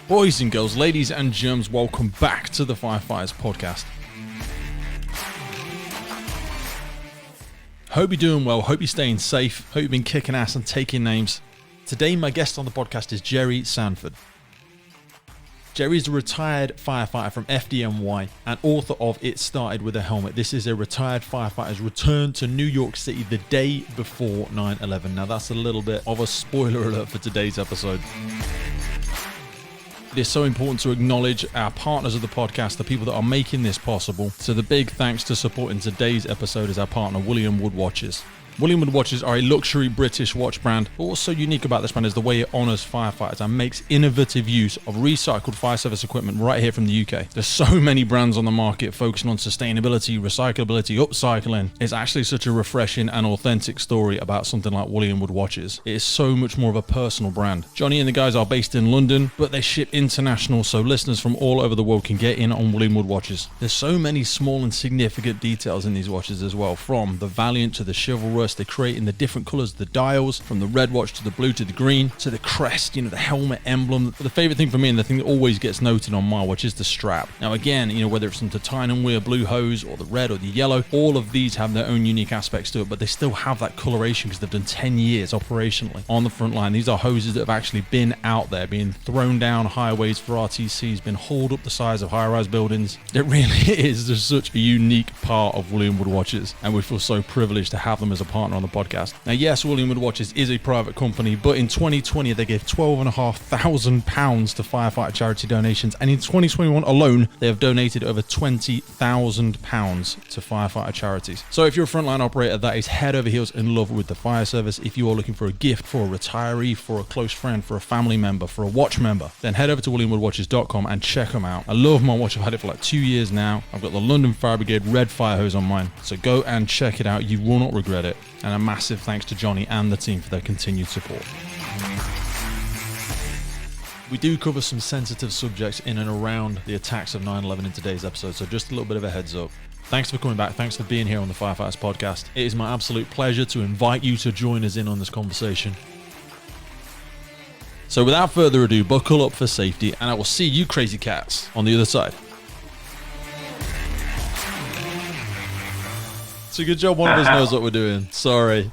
Boys and girls, ladies and germs, welcome back to the Firefighters Podcast. Hope you're doing well, hope you're staying safe, hope you've been kicking ass and taking names. Today my guest on the podcast is Jerry Sanford. Jerry is a retired firefighter from FDNY and author of It Started With a Helmet. This is a retired firefighter's return to New York City the day before 9/11. Now that's a little bit of a spoiler alert for today's episode. It is so important to acknowledge our partners of the podcast, the people that are making this possible. So the big thanks to supporting today's episode is our partner, William Wood Watches. William Wood Watches are a luxury British watch brand. But what's so unique about this brand is the way it honours firefighters and makes innovative use of recycled fire service equipment right here from the UK. There's so many brands on the market focusing on sustainability, recyclability, upcycling. It's actually such a refreshing and authentic story about something like William Wood Watches. It is so much more of a personal brand. Johnny and the guys are based in London, but they ship international, so listeners from all over the world can get in on William Wood Watches. There's so many small and significant details in these watches as well, from the Valiant to the Chivalrous. They create in the different colours, the dials, from the red watch to the blue to the green, to the crest, the helmet emblem. But the favourite thing for me, and the thing that always gets noted on my watch, is the strap. Now again, whether it's some titanium wear, blue hose, or the red or the yellow, all of these have their own unique aspects to it, but they still have that coloration because they've done 10 years operationally on the front line. These are hoses that have actually been out there, being thrown down highways for RTCs, been hauled up the sides of high-rise buildings. It really is just such a unique part of William Wood Watches, and we feel so privileged to have them as a partner on the podcast. Now, yes, William Wood Watches is a private company, but in 2020 they gave £12,500 to firefighter charity donations, and in 2021 alone they have donated over £20,000 to firefighter charities. So if you're a frontline operator that is head over heels in love with the fire service, if you are looking for a gift for a retiree, for a close friend, for a family member, for a watch member, then head over to williamwoodwatches.com and check them out. I love my watch. I've had it for like 2 years now. I've got the London Fire Brigade red fire hose on mine, so go and check it out. You will not regret it. And a massive thanks to Johnny and the team for their continued support. We do cover some sensitive subjects in and around the attacks of 9/11 in today's episode, so just a little bit of a heads up. Thanks for coming back. Thanks for being here on the Firefighters Podcast. It is my absolute pleasure to invite you to join us in on this conversation. So without further ado, buckle up for safety, and I will see you crazy cats on the other side. It's a good job one of us knows what we're doing. Sorry.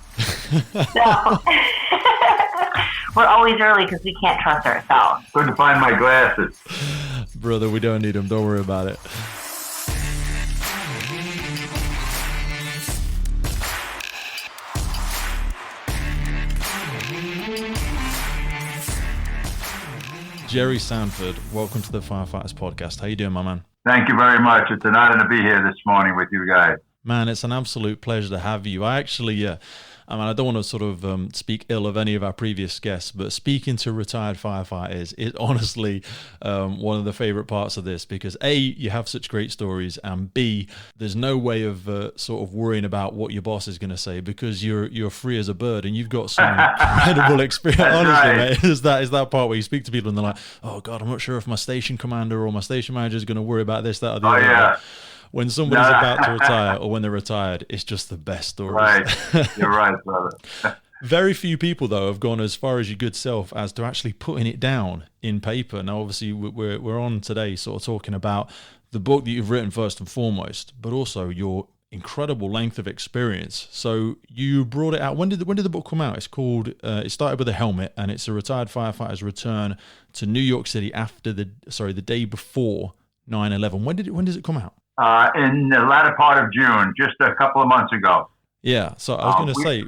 No. We're always early because we can't trust ourselves. Couldn't find my glasses. Brother, we don't need them. Don't worry about it. Jerry Sanford, welcome to the Firefighters Podcast. How you doing, my man? Thank you very much. It's an honor to be here this morning with you guys. Man, it's an absolute pleasure to have you. I actually, I don't want to sort of speak ill of any of our previous guests, but speaking to retired firefighters is honestly one of the favorite parts of this because A, you have such great stories, and B, there's no way of sort of worrying about what your boss is going to say because you're free as a bird and you've got some incredible experience. Honestly, right. Mate, is that part where you speak to people and they're like, oh God, I'm not sure if my station commander or my station manager is going to worry about this, that, or the other. Yeah. When somebody's about to retire or when they're retired, it's just the best stories. Right. You're right, brother. Very few people, though, have gone as far as your good self as to actually putting it down in paper. Now, obviously, we're on today sort of talking about the book that you've written first and foremost, but also your incredible length of experience. So you brought it out. When did the book come out? It's called It Started With a Helmet, and it's a retired firefighter's return to New York City after the day before 9/11. When does it come out? In the latter part of June, just a couple of months ago. Yeah, so I was going to say,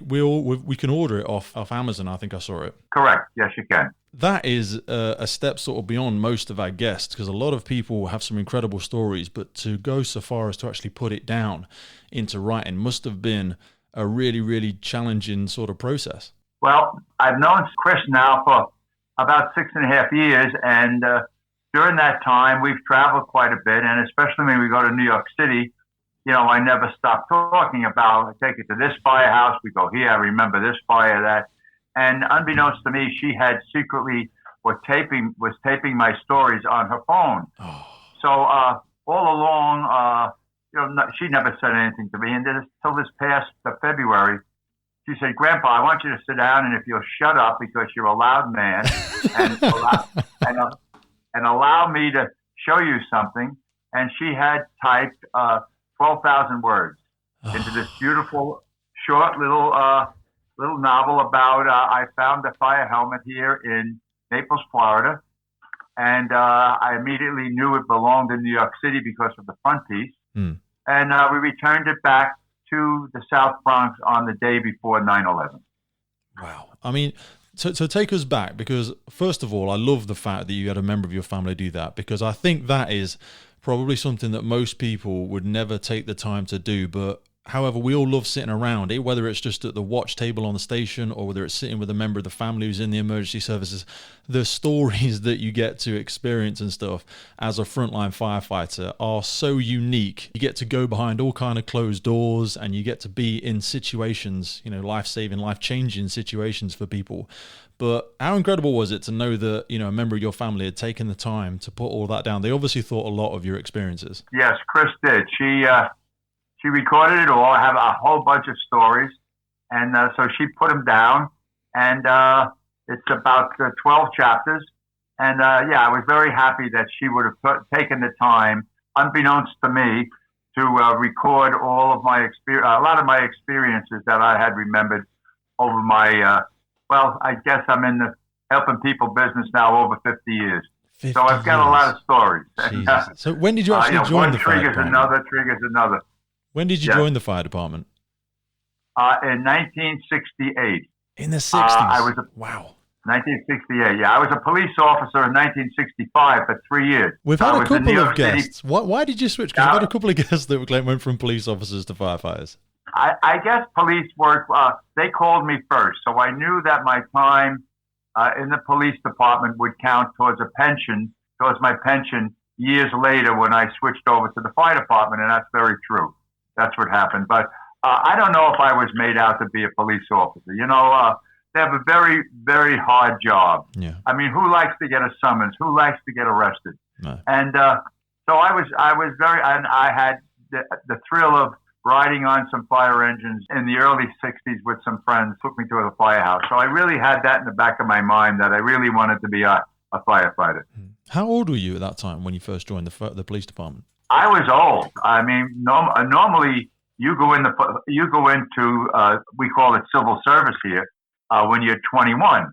we can order it off Amazon. I think I saw it. Correct. Yes, you can. That is a step sort of beyond most of our guests because a lot of people have some incredible stories, but to go so far as to actually put it down into writing must have been a really, really challenging sort of process. Well, I've known Chris now for about 6.5 years, and during that time, we've traveled quite a bit, and especially when we go to New York City, I never stop talking about, I take it to this firehouse, we go here, I remember this fire, that. And unbeknownst to me, she had secretly was taping my stories on her phone. Oh. So all along, she never said anything to me. And then until this past February, she said, "Grandpa, I want you to sit down, and if you'll shut up because you're a loud man, and allow me to show you something." And she had typed 12,000 words into this beautiful, short little novel about I found a fire helmet here in Naples, Florida, and I immediately knew it belonged in New York City because of the front piece. And we returned it back to the South Bronx on the day before 9/11. Wow. I mean, so take us back, because first of all, I love the fact that you had a member of your family do that, because I think that is probably something that most people would never take the time to do. But however, we all love sitting around it, whether it's just at the watch table on the station or whether it's sitting with a member of the family who's in the emergency services. The stories that you get to experience and stuff as a frontline firefighter are so unique. You get to go behind all kind of closed doors, and you get to be in situations, life-saving, life-changing situations for people. But how incredible was it to know that, a member of your family had taken the time to put all that down? They obviously thought a lot of your experiences. Yes, Chris did. She recorded it all. I have a whole bunch of stories. And so she put them down. And it's about 12 chapters. And I was very happy that she would have taken the time, unbeknownst to me, to record all of my a lot of my experiences that I had remembered over my well, I guess I'm in the helping people business now over 50 years. 50 so I've got a lot of stories. So when did you actually join the fire department? One triggers another. When did you join the fire department? In 1968. In the 60s? Wow. 1968, yeah. I was a police officer in 1965 for 3 years. We've had a couple of guests. Why did you switch? Because we've had a couple of guests that went from police officers to firefighters. I guess police work, they called me first, so I knew that my time in the police department would count towards my pension years later when I switched over to the fire department, and that's very true. That's what happened. But I don't know if I was made out to be a police officer. They have a very, very hard job. Yeah. I mean, who likes to get a summons? Who likes to get arrested? No. And so I had the thrill of riding on some fire engines in the early 60s with some friends, took me to the firehouse. So I really had that in the back of my mind that I really wanted to be a firefighter. How old were you at that time when you first joined the police department? I was old. I mean, normally you go into we call it civil service here when you're 21,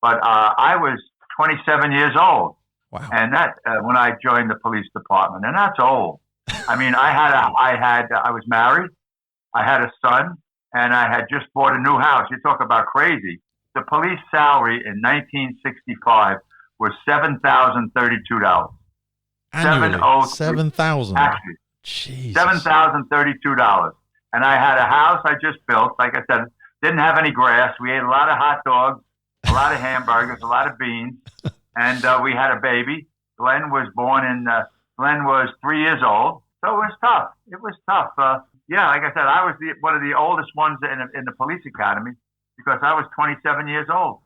but I was 27 years old. Wow. And that when I joined the police department, and that's old. I mean, I was married, I had a son, and I had just bought a new house. You talk about crazy. The police salary in 1965 was $7,032. Annually? $7,000? Actually, Jesus. $7,032. And I had a house I just built. Like I said, didn't have any grass. We ate a lot of hot dogs, a lot of hamburgers, a lot of beans. And we had a baby. Glenn was Glenn was 3 years old. So it was tough. It was tough. Like I said, I was one of the oldest ones in the police academy because I was 27 years old.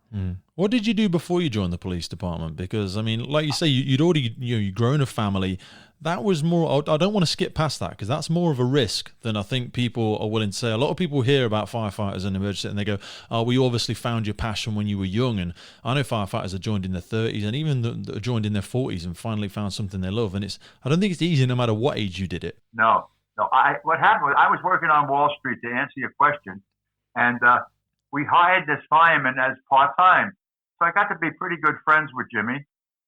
What did you do before you joined the police department? Because, I mean, like you say, you'd already you'd grown a family. That was more, I don't want to skip past that because that's more of a risk than I think people are willing to say. A lot of people hear about firefighters and emergency and they go, oh, well, you obviously found your passion when you were young. And I know firefighters are joined in their 30s and even that are joined in their 40s and finally found something they love. And I don't think it's easy no matter what age you did it. No. What happened was I was working on Wall Street to answer your question. And we hired this fireman as part-time. So I got to be pretty good friends with Jimmy.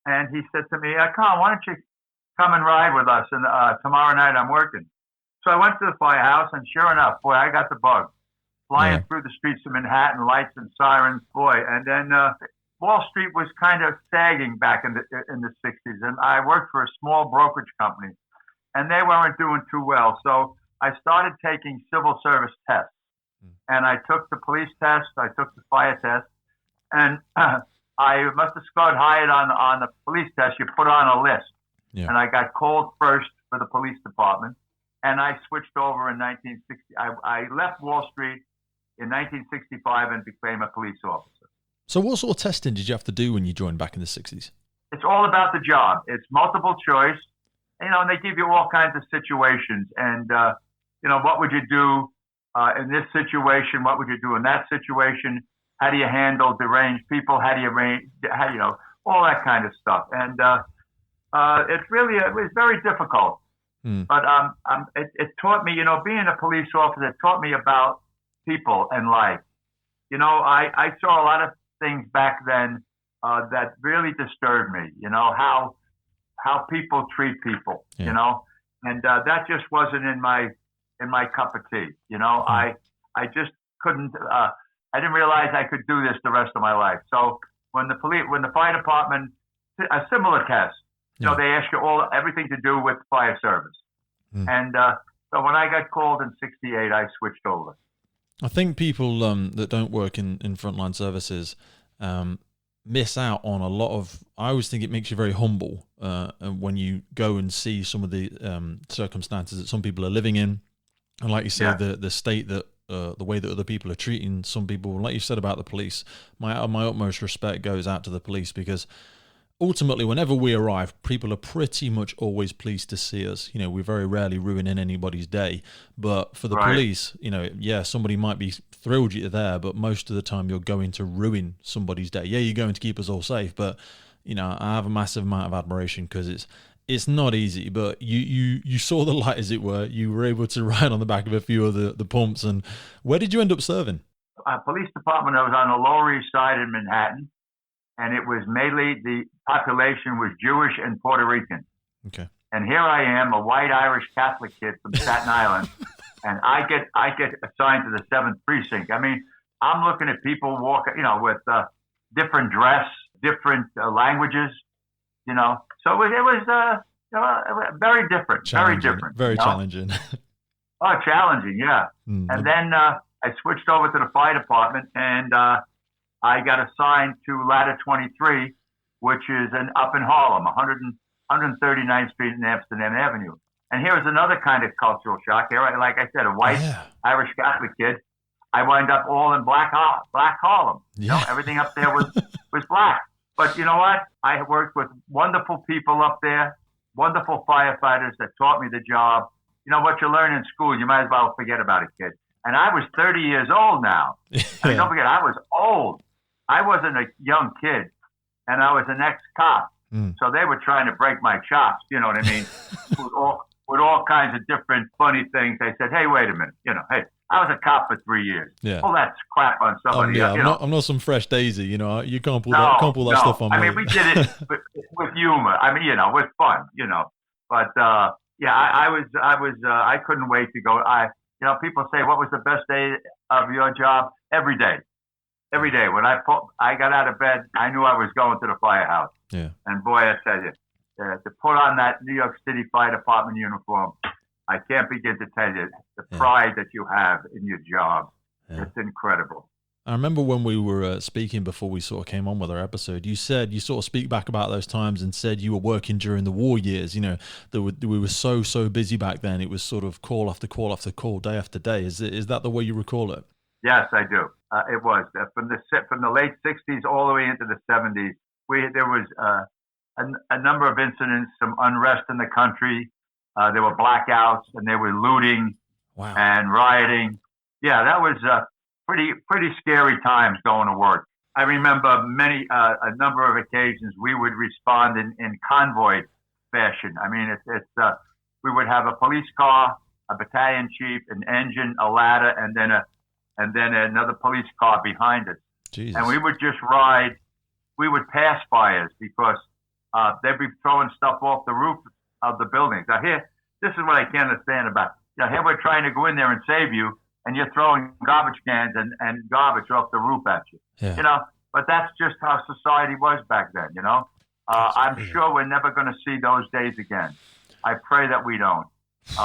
And he said to me, Carl, why don't you come and ride with us, and tomorrow night I'm working. So I went to the firehouse, and sure enough, boy, I got the bug. Flying through the streets of Manhattan, lights and sirens, boy. And then Wall Street was kind of sagging back in the 60s, and I worked for a small brokerage company, and they weren't doing too well. So I started taking civil service tests, and I took the police test, I took the fire test, and I must have scored higher on the police test. You put on a list. Yeah. And I got called first for the police department, and I switched over in 1960. I left Wall Street in 1965 and became a police officer. So what sort of testing did you have to do when you joined back in the 60s? It's all about the job. It's multiple choice, and they give you all kinds of situations. And, what would you do in this situation, what would you do in that situation? How do you handle deranged people? How do you all that kind of stuff. And it was very difficult. But it taught me, being a police officer, it taught me about people and life. I saw a lot of things back then that really disturbed me, how people treat people, and that just wasn't in my cup of tea. I just couldn't, I didn't realize I could do this the rest of my life. So when the fire department, a similar test, they ask you everything to do with fire service. And so when I got called in '68, I switched over. I think people that don't work in frontline services miss out on a lot of. I always think it makes you very humble when you go and see some of the circumstances that some people are living in, and like you said, the state that the way that other people are treating some people. Like you said about the police, my utmost respect goes out to the police, because ultimately, whenever we arrive, people are pretty much always pleased to see us. We very rarely ruining anybody's day. But for the police, somebody might be thrilled you're there, but most of the time you're going to ruin somebody's day. Yeah, you're going to keep us all safe, but I have a massive amount of admiration, because it's not easy. But you saw the light, as it were. You were able to ride on the back of a few of the pumps. And where did you end up serving? Police department. I was on the Lower East Side in Manhattan. And it was mainly, the population was Jewish and Puerto Rican. Okay. And here I am, a white Irish Catholic kid from Staten Island, and I get assigned to the 7th precinct. I mean, I'm looking at people walking, with different dress, different languages, So it was very different, very different. Very challenging. Oh, challenging, yeah. And then I switched over to the fire department, and I got assigned to Ladder 23, which is up in Harlem, 139th Street and Amsterdam Avenue. And here was another kind of cultural shock. Here, like I said, a white Irish Catholic kid. I wind up all in black Harlem. Yeah. Everything up there was black. But you know what? I worked with wonderful people up there, wonderful firefighters that taught me the job. What you learn in school, you might as well forget about it, kid. And I was 30 years old now. I mean, don't forget, I was old. I wasn't a young kid, and I was an ex-cop. So they were trying to break my chops, you know what I mean, with all kinds of different funny things. They said, hey, wait a minute, hey, I was a cop for 3 years. Yeah. Pull that crap on somebody else. I'm not some fresh daisy, you can't pull that stuff on me. I mean, we did it with humor. I mean, with fun, But, I couldn't wait to go. People say, what was the best day of your job? Every day. Every day. When I got out of bed, I knew I was going to the firehouse. Yeah. And boy, I tell you, to put on that New York City Fire Department uniform, I can't begin to tell you the pride that you have in your job. Yeah. It's incredible. I remember when we were speaking before we sort of came on with our episode, you said, you sort of speak back about those times and said you were working during the war years, that we were so busy back then. It was sort of call after call after call, day after day. Is that the way you recall it? Yes, I do. It was from the late '60s all the way into the '70s. There was a number of incidents, some unrest in the country. There were blackouts, and there were looting and rioting. Yeah, that was pretty scary times going to work. I remember a number of occasions we would respond in convoy fashion. I mean, we would have a police car, a battalion chief, an engine, a ladder, and then another police car behind us. Jesus. And we would just ride. We would pass fires because they'd be throwing stuff off the roof of the buildings. Now this is what I can't understand about. Here we're trying to go in there and save you, and you're throwing garbage cans and garbage off the roof at you. Yeah. But that's just how society was back then, I'm sure we're never going to see those days again. I pray that we don't. It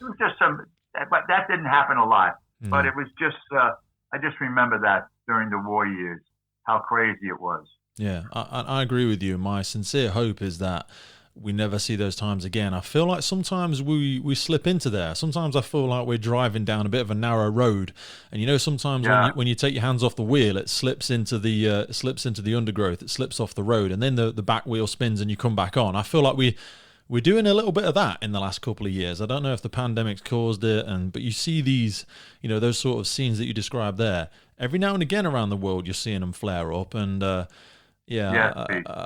was just but that didn't happen a lot. But it was just, I just remember that during the war years, how crazy it was. Yeah, I agree with you. My sincere hope is that we never see those times again. I feel like sometimes we slip into there. Sometimes I feel like we're driving down a bit of a narrow road, and sometimes when you take your hands off the wheel, it slips into the undergrowth. It slips off the road, and then the back wheel spins and you come back on. I feel like we're doing a little bit of that in the last couple of years. I don't know if the pandemic's caused it, but you see these, those sort of scenes that you described there. Every now and again around the world, you're seeing them flare up. And I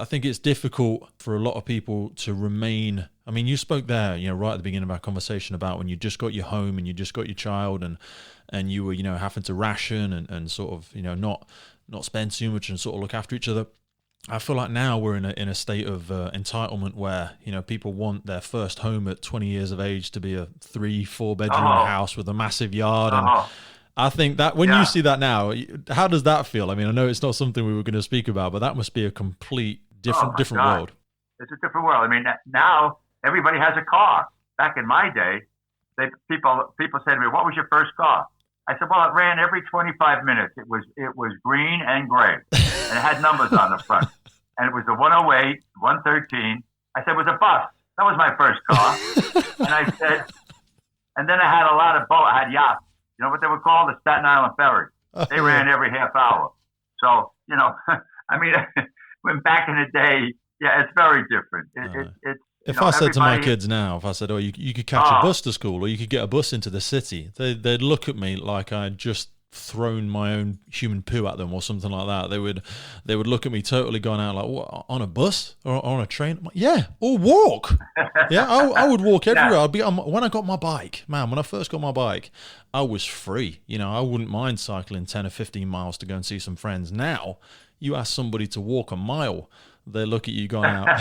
think it's difficult for a lot of people to remain. I mean, you spoke there, right at the beginning of our conversation about when you just got your home and you just got your child and you were, having to ration and sort of, not spend too much and sort of look after each other. I feel like now we're in a state of entitlement where, people want their first home at 20 years of age to be a 3-4 bedroom house with a massive yard. And I think that when you see that now, how does that feel? I mean, I know it's not something we were going to speak about, but that must be a complete different world. It's a different world. I mean, now everybody has a car. Back in my day, people said to me, "What was your first car?" I said, "Well, it ran every 25 minutes. It was green and gray, and it had numbers on the front. And it was a 108, 113. I said, it was a bus. That was my first car." And I said, and then I had a lot of boats. I had yachts. You know what they were called? The Staten Island Ferry. They ran every half hour. So, I mean, when back in the day, it's very different. If I said to my kids now, if I said, you could catch a bus to school or you could get a bus into the city, they'd look at me like I'd just thrown my own human poo at them or something like that. They would look at me totally gone out like, what, on a bus or on a train? I'm like, yeah, or walk. Yeah, I would walk everywhere. I'd be when I got my bike, man, when I first got my bike, I was free. I wouldn't mind cycling 10 or 15 miles to go and see some friends. Now, you ask somebody to walk a mile, they look at you going out.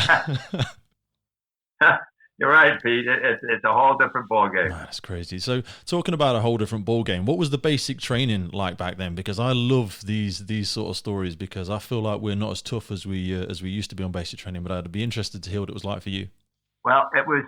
You're right, Pete. It's a whole different ballgame. That's crazy. So, talking about a whole different ballgame, what was the basic training like back then? Because I love these sort of stories because I feel like we're not as tough as we used to be on basic training. But I'd be interested to hear what it was like for you. Well, it was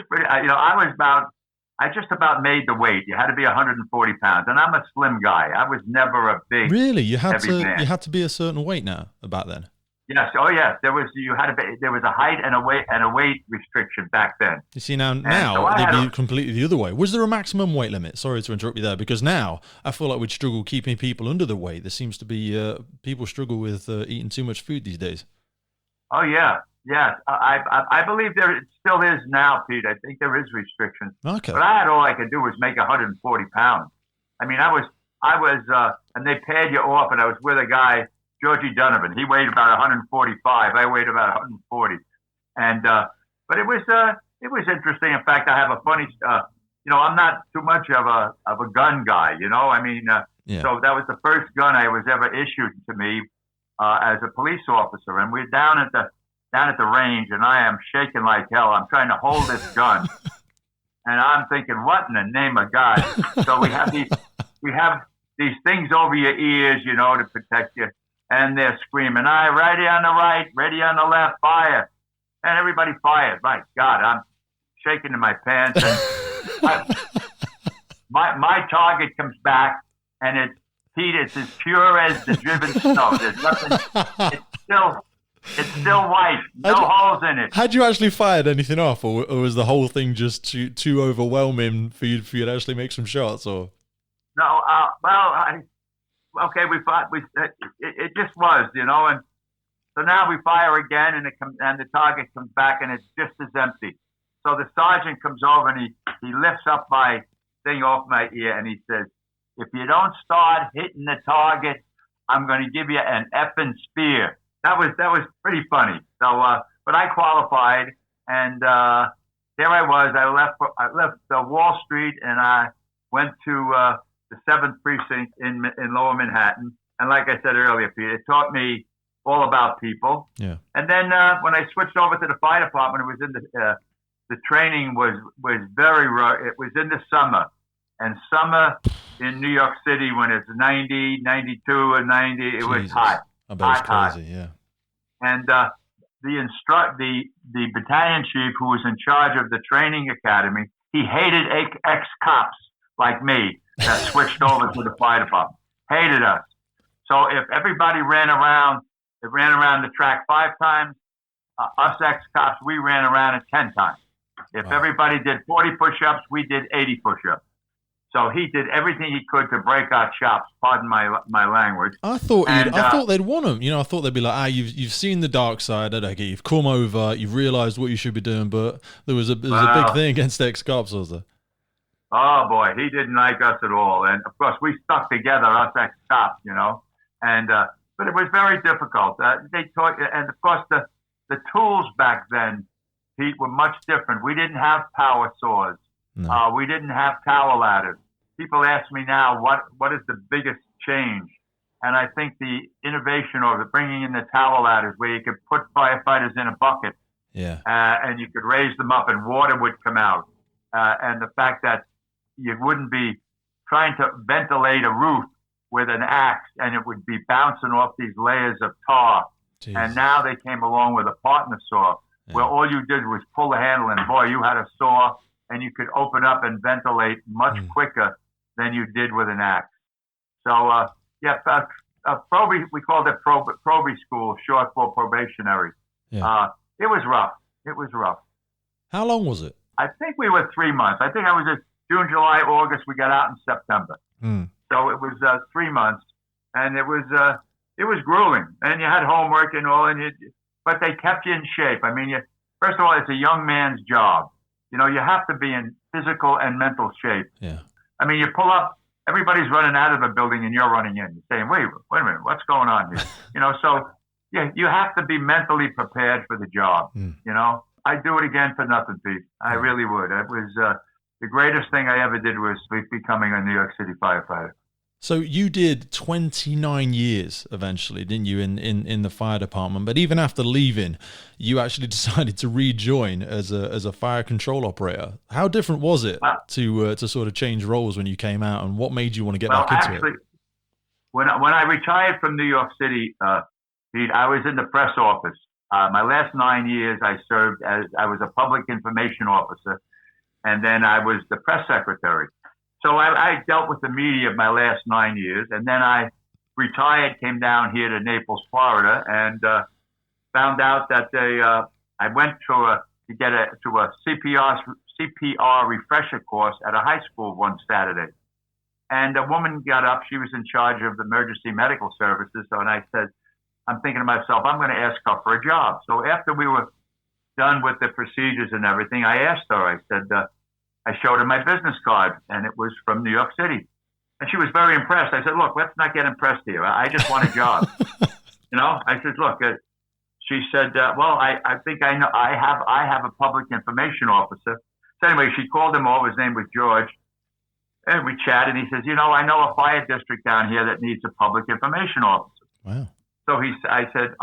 pretty. I just about made the weight. You had to be 140 pounds, and I'm a slim guy. I was never a big. Really, you had man. You had to be a certain weight now back then. Yes. Oh, yes. There was a height and a weight restriction back then. You see now they'd be completely the other way. Was there a maximum weight limit? Sorry to interrupt you there, because now I feel like we'd struggle keeping people under the weight. There seems to be people struggle with eating too much food these days. Oh yeah, yes. I believe there still is now, Pete. I think there is restrictions. Okay. But all I could do was make 140 pounds. I mean, I was, and they paid you off, and I was with a guy. Georgie Donovan. He weighed about 145. I weighed about 140, and but it was interesting. In fact, I have a funny. I'm not too much of a gun guy. I mean, so that was the first gun I was ever issued to me as a police officer, and we're down at the range, and I am shaking like hell. I'm trying to hold this gun, and I'm thinking, what in the name of God? So we have these things over your ears, to protect you. And they're screaming, ready on the right, ready on the left, fire. And everybody fired. My God, I'm shaking in my pants. And my target comes back, and it's as pure as the driven snow. There's nothing. It's still white. No holes in it. Had you actually fired anything off, or was the whole thing just too overwhelming for you to actually make some shots? Or no, okay, we fought. It just was, and so now we fire again, and the target comes back, and it's just as empty. So the sergeant comes over and he lifts up my thing off my ear, and he says, "If you don't start hitting the target, I'm going to give you an effing spear." That was pretty funny. So, but I qualified, and there I was. I left Wall Street, and I went to the 7th precinct in Lower Manhattan. And like I said earlier, Pete, it taught me all about people. Yeah. And then when I switched over to the fire department, it was in the training was very rough. It was in the summer. And summer in New York City when it's 90, 92, and 90, it was hot. I bet it's crazy, yeah. And the battalion chief who was in charge of the training academy, he hated ex-cops like me that switched over to the fire department. Hated us. So if everybody ran around the track 5 times, us ex-cops, we ran around it 10 times. If everybody did 40 push-ups, we did 80 push-ups. So he did everything he could to break our chops. Pardon my language. I thought they'd want him. I thought they'd be like, you've seen the dark side. Okay, you've come over, you've realised what you should be doing, but there was a big thing against ex-cops, was there? Oh boy, he didn't like us at all, and of course we stuck together, us ex-cops, and but it was very difficult. They taught, and of course the tools back then, Pete, were much different. We didn't have power saws. No. We didn't have tower ladders. People ask me now, what is the biggest change? And I think the innovation of it, bringing in the tower ladders where you could put firefighters in a bucket, and you could raise them up and water would come out, and the fact that you wouldn't be trying to ventilate a roof with an axe and it would be bouncing off these layers of tar. Jeez. And now they came along with a partner saw where all you did was pull the handle and boy, you had a saw and you could open up and ventilate much quicker than you did with an axe. So, Proby, we called it Proby School, short for probationary. Yeah. It was rough. How long was it? I think we were 3 months. I think I was at June, July, August. We got out in September. So it was 3 months, and it was grueling. And you had homework and all, but they kept you in shape. I mean, first of all, it's a young man's job. You have to be in physical and mental shape. Yeah. I mean, you pull up, everybody's running out of a building, and you're running in. You're saying, wait a minute, what's going on here? So you have to be mentally prepared for the job. I'd do it again for nothing, Pete. I really would. It was the greatest thing I ever did was becoming a New York City firefighter. So you did 29 years eventually, didn't you, in the fire department? But even after leaving, you actually decided to rejoin as a fire control operator. How different was it to sort of change roles when you came out, and what made you want to get back into it? When I retired from New York City, Pete, I was in the press office. My last 9 years, I was a public information officer, and then I was the press secretary. So I dealt with the media my last 9 years, and then I retired, came down here to Naples, Florida, and found out that I went to get a CPR refresher course at a high school one Saturday. And a woman got up. She was in charge of the emergency medical services. So, and I said, I'm thinking to myself, I'm going to ask her for a job. So after we were done with the procedures and everything, I asked her, I said, I showed her my business card, and it was from New York City. And she was very impressed. I said, look, let's not get impressed here. I just want a job. I said, look, she said, well, I think I know, I have a public information officer. So anyway, she called him over. His name was George. And we chatted, and he says, I know a fire district down here that needs a public information officer. Wow. So I said,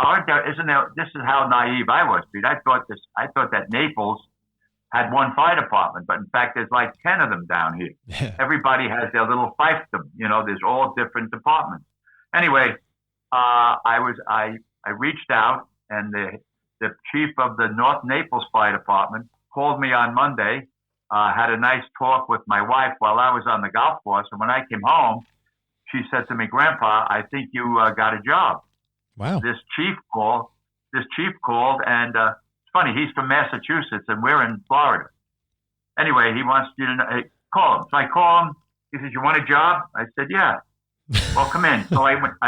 this is how naive I was, Pete. I thought that Naples had one fire department, but in fact, there's like 10 of them down here. Yeah. Everybody has their little fiefdom. There's all different departments. Anyway, I reached out, and the chief of the North Naples Fire Department called me on Monday, had a nice talk with my wife while I was on the golf course. And when I came home, she said to me, Grandpa, I think you got a job. Wow. This chief called, and it's funny, he's from Massachusetts, and we're in Florida. Anyway, he wants you to know, hey, call him. So I call him. He says, you want a job? I said, yeah. Well, come in. So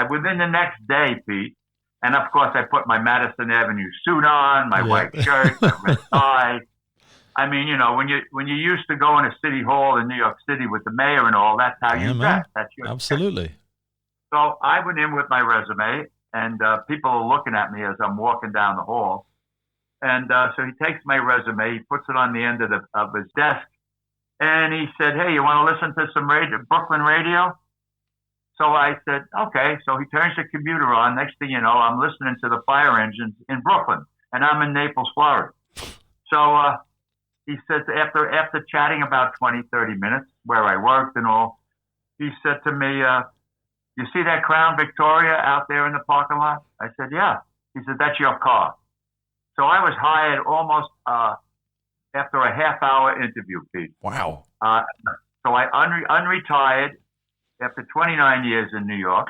within the next day, Pete, and of course I put my Madison Avenue suit on, my white shirt, my red tie. I mean, when you used to go in a city hall in New York City with the mayor and all, that's how you dress. That's your absolutely. Dress. So I went in with my resume, and people are looking at me as I'm walking down the hall. And so he takes my resume, he puts it on the end of his desk, and he said, hey, you want to listen to some Brooklyn radio? So I said, okay. So he turns the computer on. Next thing you know, I'm listening to the fire engines in Brooklyn, and I'm in Naples, Florida. So he said, after chatting about 20, 30 minutes, where I worked and all, he said to me, you see that Crown Victoria out there in the parking lot? I said, yeah. He said, that's your car. So I was hired almost after a half-hour interview, Pete. Wow. So I unretired after 29 years in New York,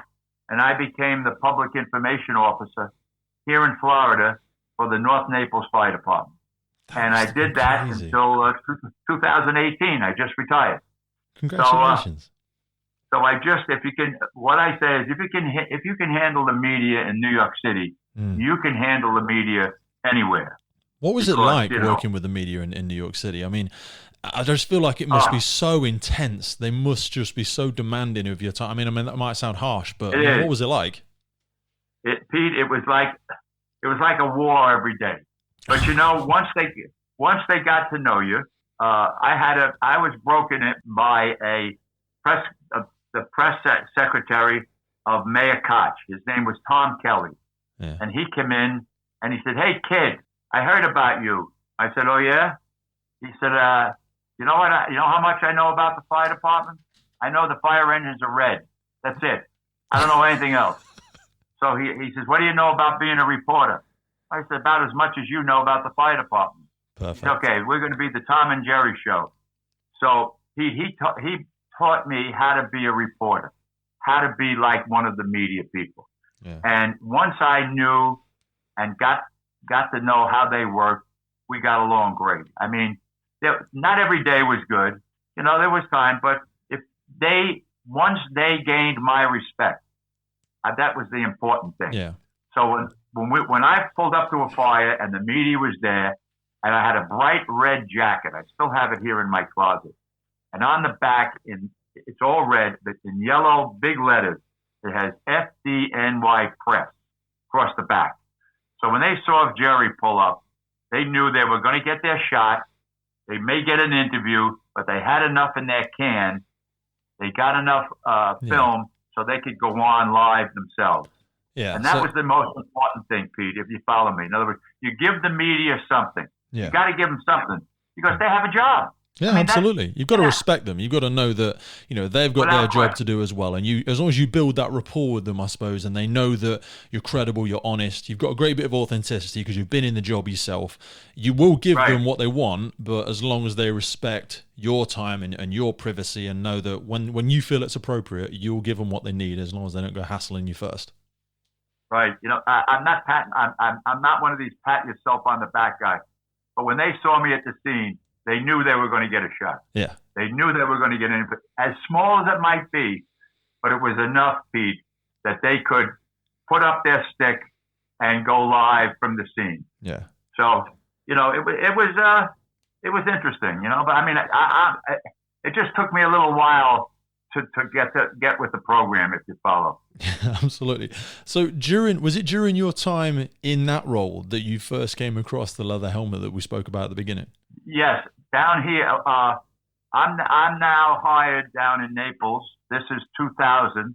and I became the public information officer here in Florida for the North Naples Fire Department. And I did that until 2018. I just retired. Congratulations. So I just, if you can, what I say is, if you can handle the media in New York City, you can handle the media anywhere. What was it like working with the media in New York City? I mean, I just feel like it must be so intense. They must just be so demanding of your time. I mean, that might sound harsh, but what was it like? Pete, it was like a war every day. But once they got to know you, I was broken in by the press secretary of Mayor Koch. His name was Tom Kelly, and he came in and he said, "Hey kid, I heard about you." I said, "Oh yeah?" He said, "You know what? You know how much I know about the fire department? I know the fire engines are red. That's it. I don't know anything else." So he says, "What do you know about being a reporter?" I said, "About as much as you know about the fire department." Perfect. Said, "Okay, we're going to be the Tom and Jerry show." So he taught me how to be a reporter, how to be like one of the media people. Yeah. And once I knew and got to know how they worked, we got along great. I mean, not every day was good. There was time, but once they gained my respect, that was the important thing. Yeah. So when I pulled up to a fire and the media was there, and I had a bright red jacket, I still have it here in my closet, and on the back it's all red, but in yellow big letters it has FDNY Press across the back. So when they saw Jerry pull up, they knew they were going to get their shot. They may get an interview, but they had enough in their can. They got enough film so they could go on live themselves. Yeah, and that was the most important thing, Pete, if you follow me. In other words, you give the media something. Yeah. You got to give them something because they have a job. Yeah, absolutely. You've got to respect them. You've got to know that, they've got their job to do as well. And as long as you build that rapport with them, I suppose, and they know that you're credible, you're honest, you've got a great bit of authenticity because you've been in the job yourself, you will give them what they want, but as long as they respect your time and your privacy and know that when you feel it's appropriate, you'll give them what they need as long as they don't go hassling you first. Right. I'm not patting, I'm not one of these pat yourself on the back guys. But when they saw me at the scene, they knew they were going to get a shot. Yeah. They knew they were going to get in, as small as it might be, but it was enough, Pete, that they could put up their stick and go live from the scene. Yeah. So, it was interesting, but I mean, it just took me a little while to get with the program, if you follow. Absolutely. So was it during your time in that role that you first came across the leather helmet that we spoke about at the beginning? Yes, down here. I'm now hired down in Naples. This is 2000,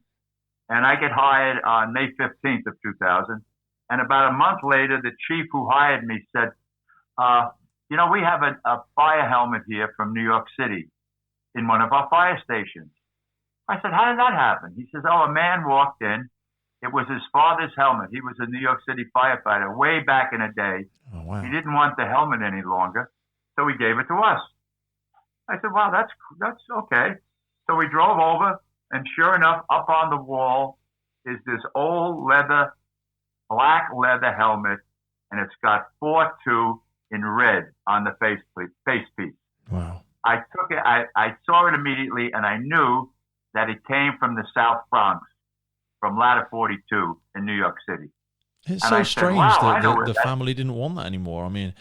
and I get hired on May 15th of 2000. And about a month later, the chief who hired me said, we have a fire helmet here from New York City in one of our fire stations." I said, "How did that happen?" He says, "Oh, a man walked in. It was his father's helmet. He was a New York City firefighter way back in the day. Oh, wow. He didn't want the helmet any longer, so he gave it to us." I said, "Wow, that's okay." So we drove over, and sure enough, up on the wall is this old black leather helmet, and it's got 4-2 in red on the face piece. Wow. I took it. I saw it immediately, and I knew that it came from the South Bronx, from Ladder 42 in New York City. It's so strange that the family didn't want that anymore. I mean,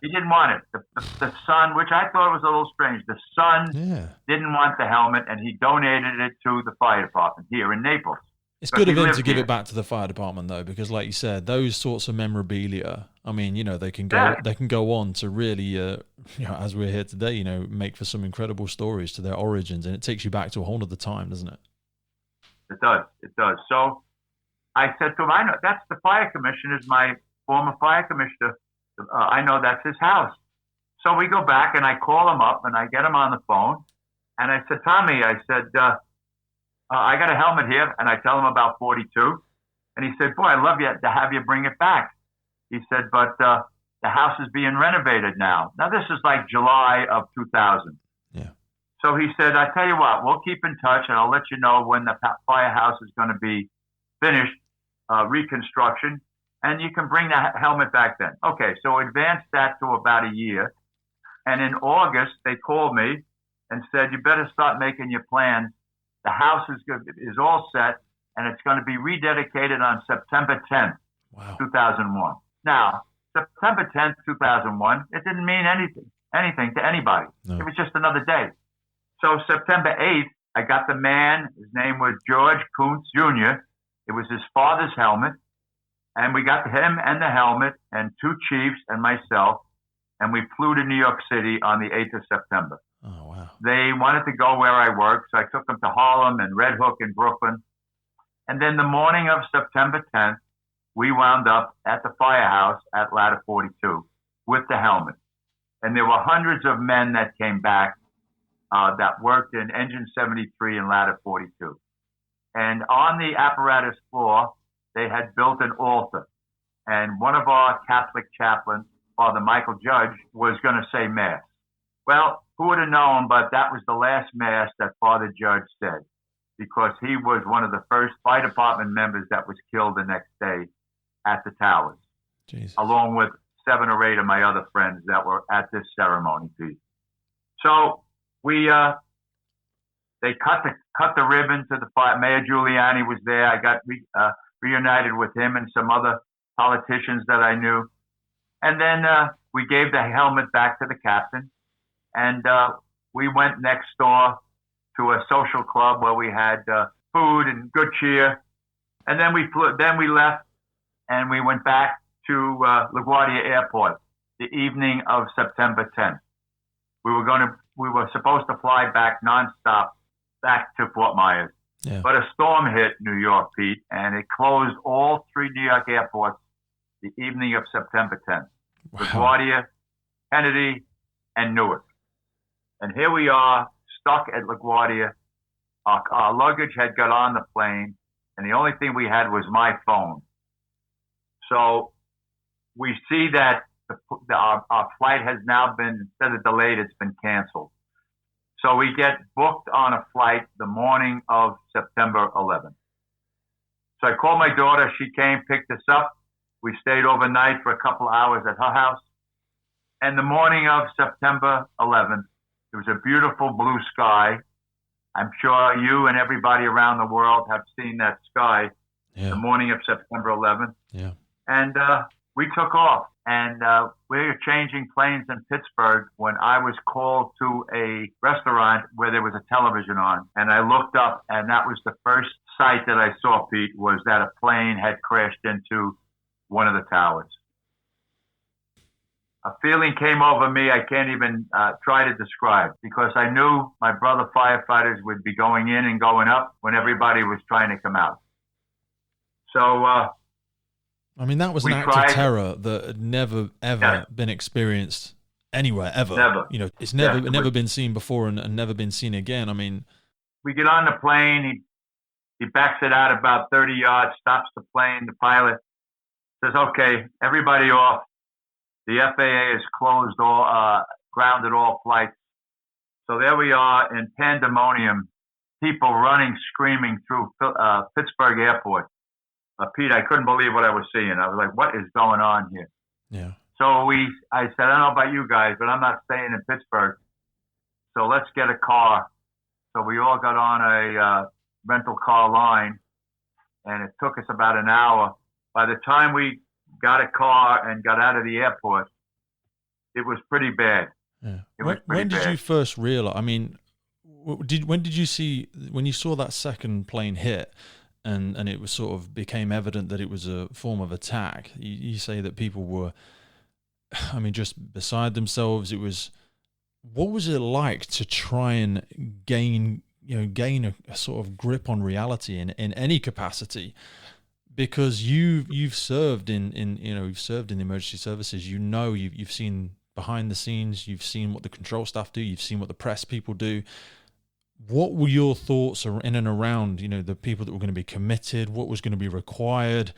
he didn't want it. The son, which I thought was a little strange, the son didn't want the helmet, and he donated it to the fire department here in Naples. It's good of him to give it back to the fire department, though, because, like you said, those sorts of memorabilia. I mean, they can go on to really, as we're here today, make for some incredible stories to their origins, and it takes you back to a whole other time, doesn't it? It does. So I said to him, "I know that's the fire commissioner's, my former fire commissioner. I know that's his house." So we go back, and I call him up, and I get him on the phone, and I said, "Tommy," I said, "I got a helmet here," and I tell him about 42. And he said, "Boy, I'd love to have you bring it back." He said, "But the house is being renovated now." Now, this is like July of 2000. Yeah. So he said, "I tell you what, we'll keep in touch, and I'll let you know when the firehouse is going to be finished, reconstruction, and you can bring the helmet back then." Okay, so advanced that to about a year. And in August, they called me and said, "You better start making your plans. The house is all set, and it's going to be rededicated on September 10th, Wow. 2001. Now, September 10th, 2001, it didn't mean anything to anybody. No. It was just another day. So September 8th, I got the man. His name was George Kuntz Jr. It was his father's helmet. And we got him and the helmet and two chiefs and myself. And we flew to New York City on the 8th of September. Oh, wow. They wanted to go where I worked, so I took them to Harlem and Red Hook and Brooklyn. And then the morning of September 10th, we wound up at the firehouse at Ladder 42 with the helmet. And there were hundreds of men that came back that worked in Engine 73 and Ladder 42. And on the apparatus floor, they had built an altar. And one of our Catholic chaplains, Father Michael Judge, was going to say Mass. Well, who would have known, but that was the last Mass that Father Judge said, because he was one of the first fire department members that was killed the next day at the towers, Jesus. along with 7 or 8 of my other friends that were at this ceremony, Pete. So they cut the ribbon to the fire. Mayor Giuliani was there. I got reunited with him and some other politicians that I knew. And then we gave the helmet back to the captain. And we went next door to a social club where we had food and good cheer. And then we left and we went back to LaGuardia Airport the evening of September 10th. We were supposed to fly back nonstop back to Fort Myers. Yeah. But a storm hit New York, Pete, and it closed all 3 New York airports the evening of September 10th. Wow. LaGuardia, Kennedy, and Newark. And here we are, stuck at LaGuardia. Our luggage had got on the plane, and the only thing we had was my phone. So we see that our flight has now been, instead of delayed, it's been canceled. So we get booked on a flight the morning of September 11th. So I called my daughter. She came, picked us up. We stayed overnight for a couple hours at her house. And the morning of September 11th, it was a beautiful blue sky. I'm sure you and everybody around the world have seen that sky. Yeah. The morning of September 11th. Yeah. And we took off. And we were changing planes in Pittsburgh when I was called to a restaurant where there was a television on. And I looked up, and that was the first sight that I saw, Pete, was that a plane had crashed into one of the towers. A feeling came over me I can't even try to describe, because I knew my brother firefighters would be going in and going up when everybody was trying to come out. So I mean, that was an act of terror that had never, ever been experienced anywhere, ever. Never. You know, it's never been seen before and never been seen again. I mean, we get on the plane. He backs it out about 30 yards, stops the plane. The pilot says, "Okay, everybody off. The FAA has grounded all flights." So there we are in pandemonium, people running, screaming through Pittsburgh Airport. Pete, I couldn't believe what I was seeing. I was like, what is going on here? Yeah. So I said, I don't know about you guys, but I'm not staying in Pittsburgh. So let's get a car. So we all got on a rental car line, and it took us about an hour. By the time we got a car and got out of the airport, it was pretty bad. Yeah. When did you first realize? I mean, when you saw that second plane hit? And it was sort of became evident that it was a form of attack. You say that people were, I mean, just beside themselves. What was it like to try and gain a sort of grip on reality in any capacity? Because you've served you've served in the emergency services. You've seen behind the scenes. You've seen what the control staff do. You've seen what the press people do. What were your thoughts in and around, the people that were going to be committed? What was going to be required?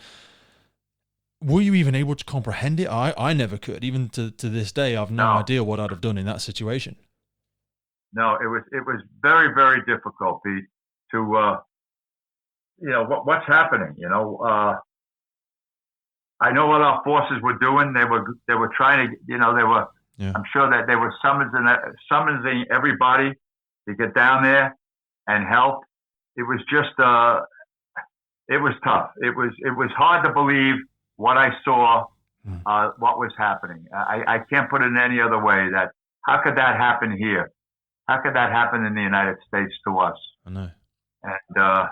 Were you even able to comprehend it? I never could. Even to this day, I've no idea what I'd have done in that situation. No, it was very, very difficult, Pete, to what's happening. I know what our forces were doing. They were trying to, I'm sure that they were summoning everybody to get down there and help. It was just, it was tough. It was hard to believe what I saw, what was happening. I can't put it in any other way. That how could that happen here? How could that happen in the United States to us? I know. And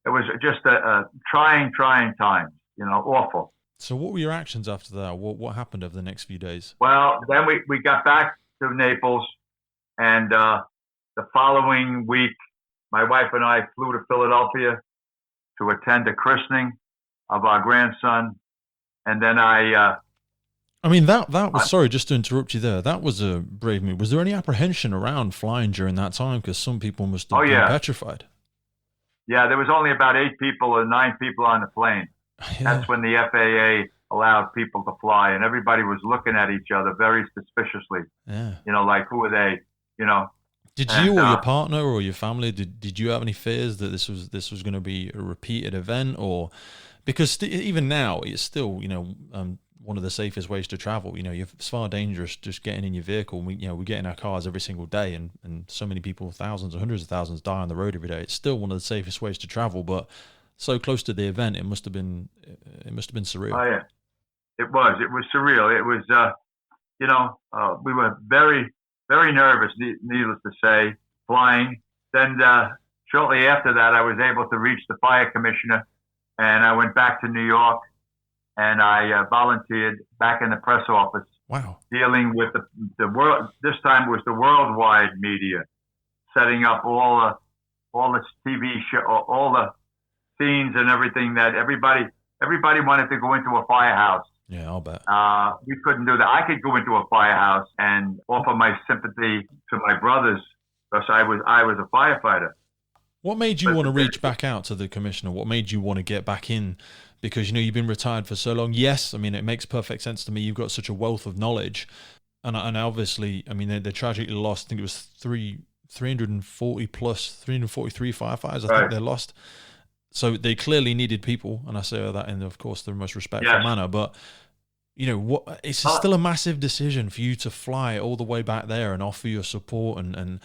it was just a trying times. Awful. So what were your actions after that? What happened over the next few days? Well, then we got back to Naples, and the following week, my wife and I flew to Philadelphia to attend a christening of our grandson. And then that was, sorry, just to interrupt you there. That was a brave move. Was there any apprehension around flying during that time? Because some people must have been petrified. Yeah, there was only about 8 people or 9 people on the plane. Yeah. That's when the FAA allowed people to fly, and everybody was looking at each other very suspiciously. Yeah. Like, who are they? Did you or your partner or your family, did you have any fears that this was going to be a repeated event? Or because even now it's still one of the safest ways to travel. It's far dangerous just getting in your vehicle. We get in our cars every single day, and so many people, thousands or hundreds of thousands, die on the road every day. It's still one of the safest ways to travel, but so close to the event, it must have been surreal. Oh yeah, it was surreal. It was we were very, very nervous, needless to say, flying. Then shortly after that, I was able to reach the fire commissioner, and I went back to New York, and I volunteered back in the press office. Wow. Dealing with the world. This time it was the worldwide media, setting up all the TV show, all the scenes and everything that everybody wanted to go into a firehouse. Yeah, I'll bet. We couldn't do that. I could go into a firehouse and offer my sympathy to my brothers because I was a firefighter. What made you want to reach back out to the commissioner? What made you want to get back in? Because, you've been retired for so long. Yes, it makes perfect sense to me. You've got such a wealth of knowledge. And obviously, they tragically lost, I think it was 343 firefighters, I think they lost. So they clearly needed people, and I say that in, of course, the most respectful manner. But it's still a massive decision for you to fly all the way back there and offer your support. And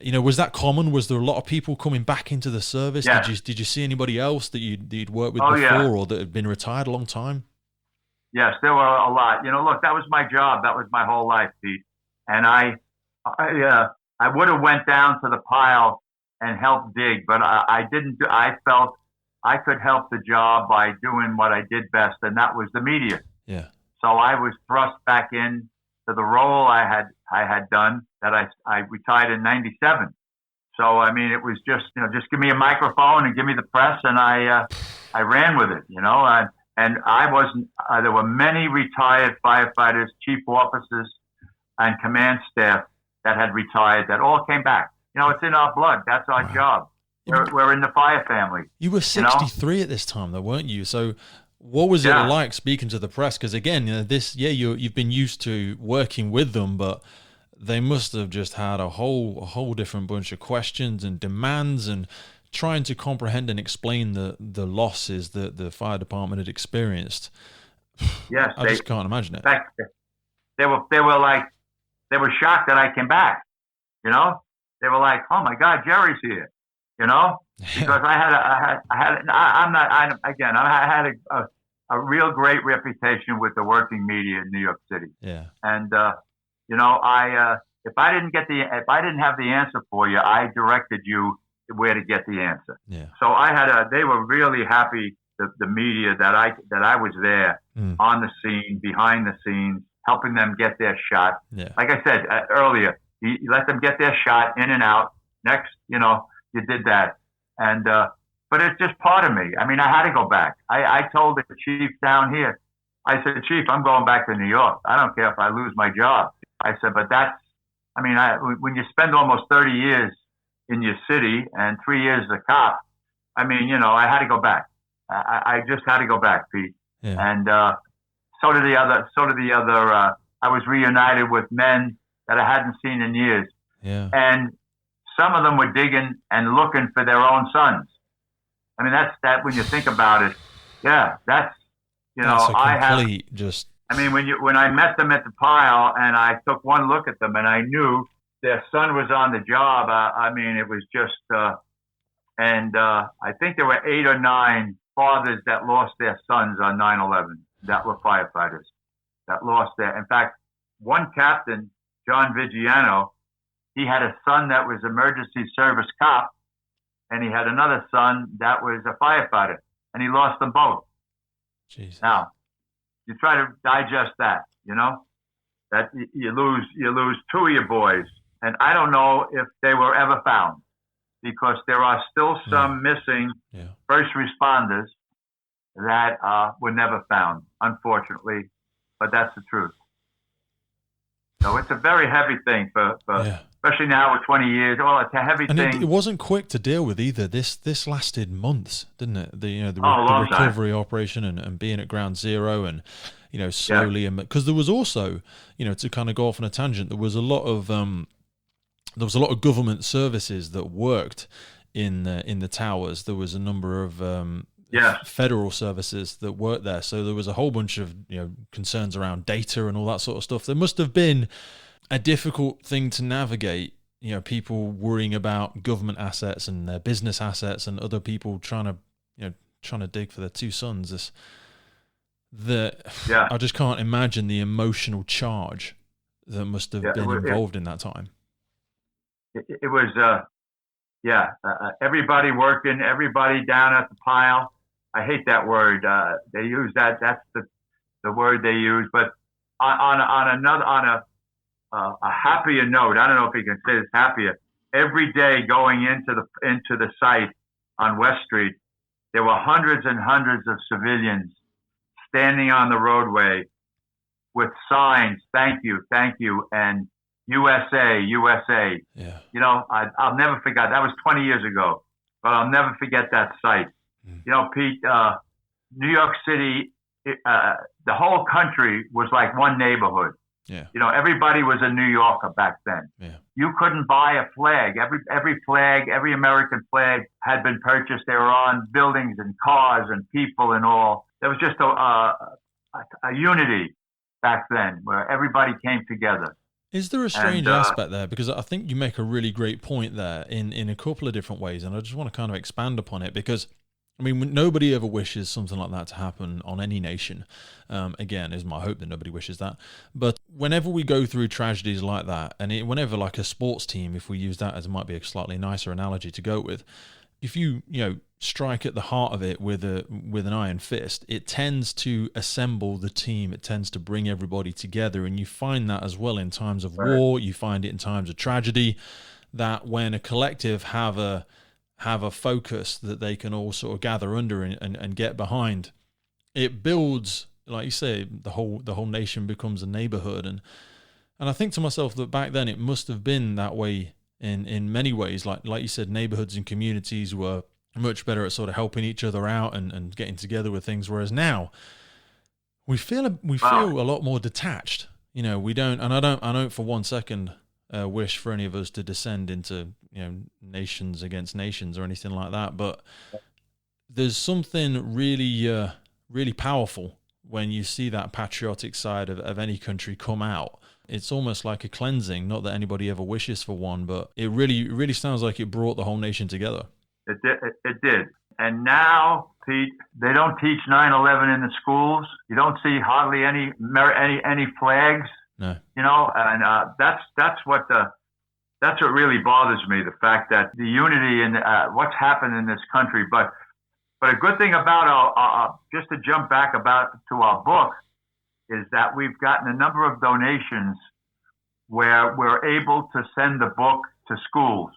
was that common? Was there a lot of people coming back into the service? Yes. Did you see anybody else that you'd worked with before or that had been retired a long time? Yes, there were a lot. Look, that was my job. That was my whole life, Pete. And I would have went down to the pile and helped dig, but I didn't. I felt I could help the job by doing what I did best, and that was the media. Yeah. So I was thrust back in to the role I had done. That I retired in '97. So it was just just give me a microphone and give me the press, and I ran with it. And I wasn't. There were many retired firefighters, chief officers, and command staff that had retired that all came back. It's in our blood. That's our job. We're in the fire family. You were 63 at this time, though, weren't you? So what was it like speaking to the press? Because again, you've been used to working with them, but they must have just had a whole different bunch of questions and demands and trying to comprehend and explain the losses that the fire department had experienced. Yes, I just can't imagine it. They were shocked that I came back. They were like, "Oh my God, Jerry's here," because I had a real great reputation with the working media in New York City. Yeah. And if I didn't have the answer for you, I directed you where to get the answer. Yeah. So they were really happy, the media, that I was there on the scene, behind the scenes, helping them get their shot. Yeah. Like I said earlier, you let them get their shot in and out. Next, you did that. And, but it's just part of me. I had to go back. I told the chief down here, I said, "Chief, I'm going back to New York. I don't care if I lose my job." I said, but when you spend almost 30 years in your city and 3 years as a cop, I had to go back. I just had to go back, Pete. Yeah. And, so did the other, I was reunited with men that I hadn't seen in years. Yeah. And some of them were digging and looking for their own sons. That's that when you think about it. Yeah, that's when I met them at the pile and I took one look at them and I knew their son was on the job, I mean, it was just, and I think there were 8 or 9 fathers that lost their sons on 9/11 that were firefighters that lost their. In fact, one captain, John Vigiano, he had a son that was emergency service cop, and he had another son that was a firefighter, and he lost them both. Jesus. Now, you try to digest that, that you lose 2 of your boys, and I don't know if they were ever found, because there are still some missing first responders that were never found, unfortunately, but that's the truth. So it's a very heavy thing for especially now with 20 years. Well, it's a heavy thing. And it wasn't quick to deal with either. This lasted months, didn't it? The recovery operation and being at ground zero and slowly, and because there was also to kind of go off on a tangent, there was a lot of government services that worked in the towers. There was a number of federal services that worked there, so there was a whole bunch of concerns around data and all that sort of stuff. There must have been a difficult thing to navigate, people worrying about government assets and their business assets, and other people trying to dig for their 2 sons. I just can't imagine the emotional charge that must have been involved in that time. It was everybody working, everybody down at the pile. I hate that word. They use that. That's the word they use. But on a happier note, I don't know if you can say this happier. Every day going into the site on West Street, there were hundreds and hundreds of civilians standing on the roadway with signs, "Thank you, and USA, USA." Yeah. I'll never forget. That was 20 years ago, but I'll never forget that sight. Pete, New York City, the whole country was like one neighborhood. Yeah. Everybody was a New Yorker back then. Yeah. You couldn't buy a flag. Every flag, every American flag had been purchased. They were on buildings and cars and people and all. There was just a unity back then where everybody came together. Is there a strange aspect there? Because I think you make a really great point there in a couple of different ways, and I just want to kind of expand upon it, because nobody ever wishes something like that to happen on any nation. Again, is my hope that nobody wishes that. But whenever we go through tragedies like that, and whenever like a sports team, if we use that as it might be a slightly nicer analogy to go with, if you strike at the heart of it with an iron fist, it tends to assemble the team. It tends to bring everybody together, and you find that as well in times of war. You find it in times of tragedy, that when a collective have a focus that they can all sort of gather under and get behind, it builds, like you say, the whole nation becomes a neighborhood. And I think to myself that back then it must have been that way in many ways. Like you said, neighborhoods and communities were much better at sort of helping each other out and getting together with things, whereas now we feel a lot more detached. We don't, and I don't for one second wish for any of us to descend into nations against nations or anything like that, but there's something really really powerful when you see that patriotic side of any country come out. It's almost like a cleansing. Not that anybody ever wishes for one, but it really sounds like it brought the whole nation together. It did. And now, Pete, they don't teach 9/11 in the schools. You don't see hardly any flags. No. And that's what really bothers me, the fact that the unity and what's happened in this country. But a good thing about just to jump back to our book, is that we've gotten a number of donations where we're able to send the book to schools,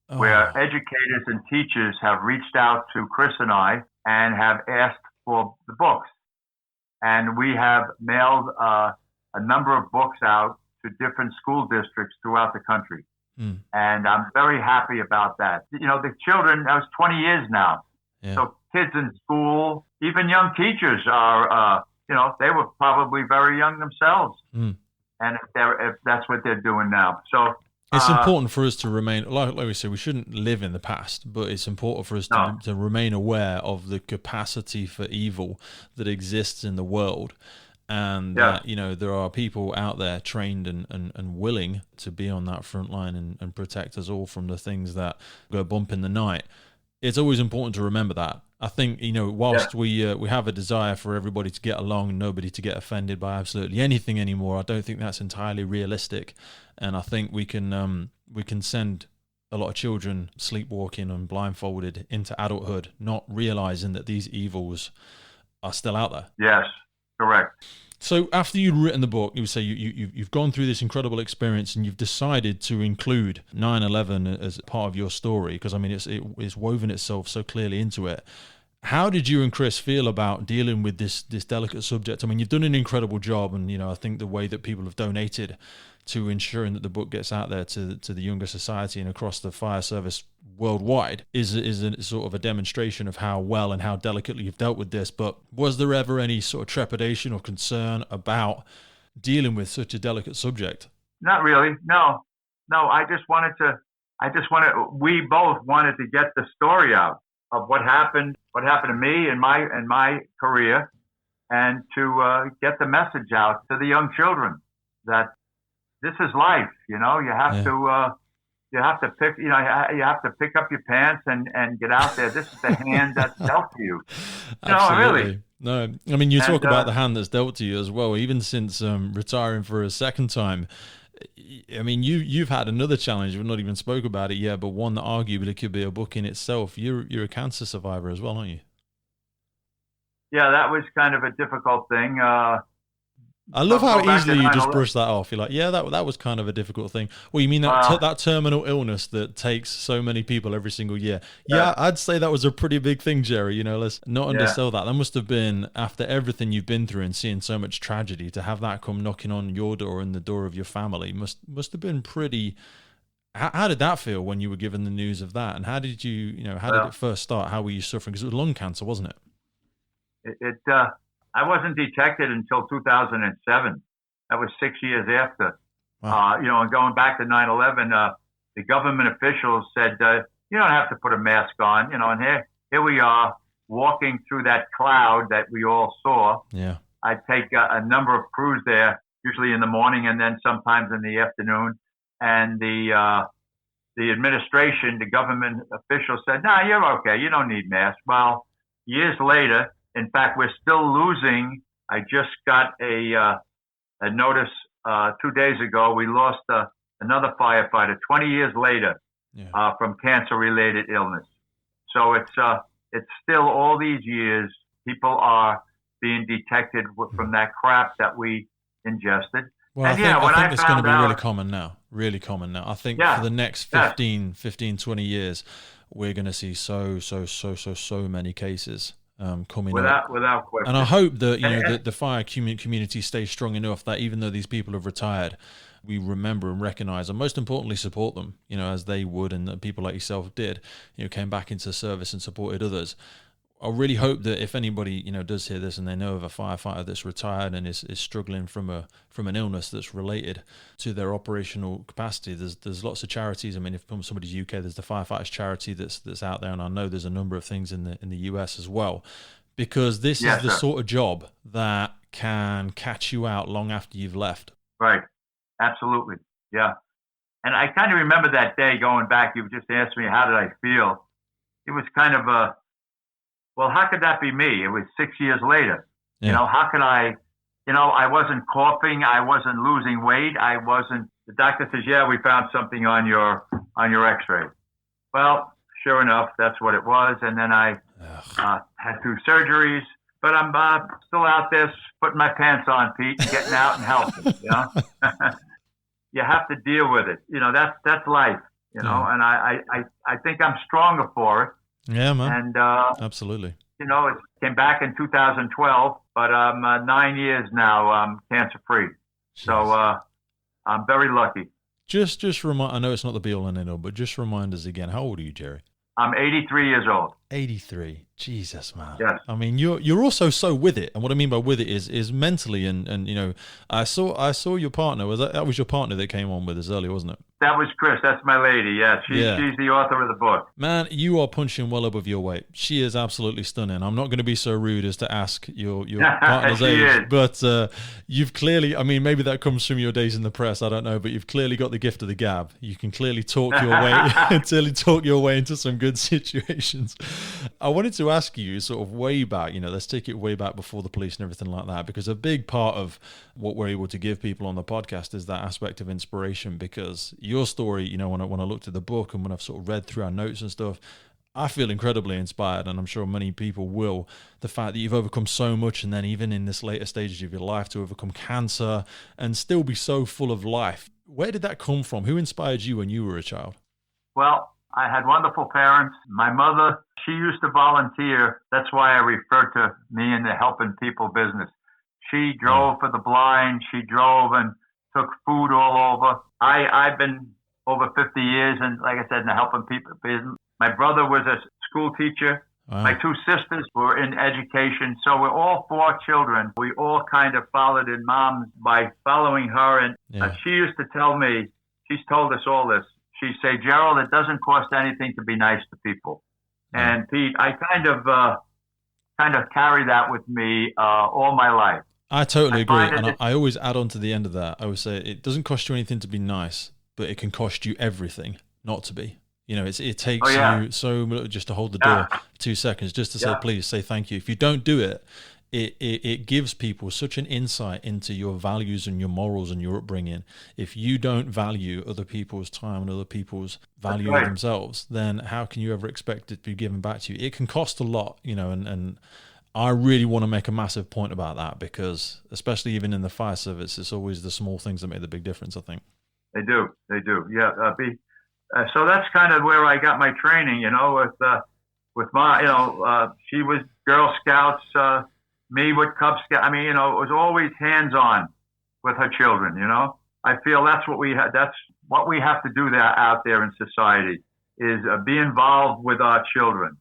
where educators and teachers have reached out to Chris and I and have asked for the books. And we have mailed a number of books out to different school districts throughout the country. And I'm very happy about that. The children, that was 20 years now. Yeah. So kids in school, even young teachers are, they were probably very young themselves. And if that's what they're doing now. So it's important for us to remain, like we said, we shouldn't live in the past, but it's important for us to remain aware of the capacity for evil that exists in the world. and that, you know, there are people out there trained and willing to be on that front line and protect us all from the things that go bump in the night. It's always important to remember that. I think, you know, whilst we have a desire for everybody to get along and nobody to get offended by absolutely anything anymore, I don't think that's entirely realistic. And I think we can send a lot of children sleepwalking and blindfolded into adulthood, not realizing that these evils are still out there. Yes, correct. So after you'd written the book, you say you've gone through this incredible experience and you've decided to include 9/11 as part of your story, because I mean it's woven itself so clearly into it. How did you and Chris feel about dealing with this delicate subject? I mean, you've done an incredible job, and you know, I think the way that people have donated to ensuring that the book gets out there to the younger society and across the fire service worldwide is a sort of a demonstration of how well and how delicately you've dealt with this. But was there ever any sort of trepidation or concern about dealing with such a delicate subject? Not really. No. We both wanted to get the story out of what happened to me in my career, and to get the message out to the young children that this is life. You know, you have to pick up your pants and get out there. This is the hand that's dealt to you. Absolutely. Really. No, I mean, you talk about the hand that's dealt to you as well. Even since retiring for a second time, I mean, you've had another challenge. We've not even spoke about it yet, but one that arguably could be a book in itself. You're a cancer survivor as well, aren't you? Yeah, that was kind of a difficult thing. I love how easily you just brush that off. You're like, yeah, that was kind of a difficult thing. Well, you mean that terminal illness that takes so many people every single year? Yeah, I'd say that was a pretty big thing, Jerry. You know, let's not undersell that. That must have been, after everything you've been through and seeing so much tragedy, to have that come knocking on your door and the door of your family must have been pretty. How did that feel when you were given the news of that? And how did did it first start? How were you suffering? Because it was lung cancer, wasn't it? I wasn't detected until 2007. That was 6 years after. Wow. And going back to 9/11, the government officials said, you don't have to put a mask on, and here we are walking through that cloud that we all saw. Yeah. I'd take a number of crews there, usually in the morning and then sometimes in the afternoon. And the administration, the government officials said, "No, you're okay. You don't need masks." Well, years later, in fact, we're still losing. I just got a notice 2 days ago. We lost another firefighter 20 years later from cancer-related illness. So it's still all these years, people are being detected from that crap that we ingested. Well, I think it's going to be really common now. Really common now. I think for the next 15, 20 years, we're going to see so many cases coming up. Without question. And I hope that the fire community stays strong enough that even though these people have retired, we remember and recognize, and most importantly, support them, as they would, and people like yourself did, came back into service and supported others. I really hope that if anybody, does hear this and they know of a firefighter that's retired and is struggling from an illness that's related to their operational capacity, there's lots of charities. I mean, if from somebody's UK, there's the Firefighters charity that's out there, and I know there's a number of things in the US as well, because this is the sort of job that can catch you out long after you've left. Right. Absolutely. Yeah. And I kind of remember that day going back. You just asked me, how did I feel? It was kind of well, how could that be me? It was 6 years later. Yeah. How could I wasn't coughing. I wasn't losing weight. The doctor says, yeah, we found something on your x-ray. Well, sure enough, that's what it was. And then I had 2 surgeries, but I'm still out there putting my pants on, Pete, and getting out and helping, You have to deal with it. That's life, and I think I'm stronger for it. Yeah, man. And absolutely. It came back in 2012, but I'm 9 years now cancer free. So I'm very lucky. Just remind. I know it's not the be all and end all, but just remind us again. How old are you, Jerry? I'm 83 years old. 83. Jesus, man. Yes. I mean, you're also so with it, and what I mean by with it is mentally, and you know, I saw your partner. That was your partner that came on with us earlier, wasn't it? That was Chris. That's my lady. Yeah, she's the author of the book. Man, you are punching well above your weight. She is absolutely stunning. I'm not going to be so rude as to ask your partner's age, but you've clearly, I mean, maybe that comes from your days in the press, I don't know, but you've clearly got the gift of the gab. You can clearly talk your way into some good situations. I wanted to ask you sort of way back, you know, let's take it way back before the police and everything like that, because a big part of what we're able to give people on the podcast is that aspect of inspiration, because your story, you know, when I looked at the book and when I've sort of read through our notes and stuff, I feel incredibly inspired, and I'm sure many people will. The fact that you've overcome so much, and then even in this later stages of your life to overcome cancer and still be so full of life. Where did that come from? Who inspired you when you were a child? Well, I had wonderful parents. My mother, she used to volunteer. That's why I refer to me in the helping people business. She drove for the blind. She drove and took food all over. I've been over 50 years, and like I said, in the helping people business. My brother was a school teacher. Wow. My two sisters were in education. So we're all 4 children. We all kind of followed in Mom's by following her. And she used to tell me, she's told us all this. She'd say, Gerald, it doesn't cost anything to be nice to people. And Pete, I kind of carry that with me all my life. I totally agree. And I always add on to the end of that. I would say it doesn't cost you anything to be nice, but it can cost you everything not to be. You know, it takes you so much just to hold the door 2 seconds, just to say, please, say thank you. If you don't do it, it gives people such an insight into your values and your morals and your upbringing. If you don't value other people's time and other people's value of themselves, then how can you ever expect it to be given back to you? It can cost a lot, you know, and I really want to make a massive point about that, because especially even in the fire service, it's always the small things that make the big difference, I think. They do. Yeah. So that's kind of where I got my training, you know, with my, you know, she was Girl Scouts, me with Cub Scouts. I mean, you know, it was always hands-on with her children, you know. I feel that's what we have to do there out there in society, is be involved with our children.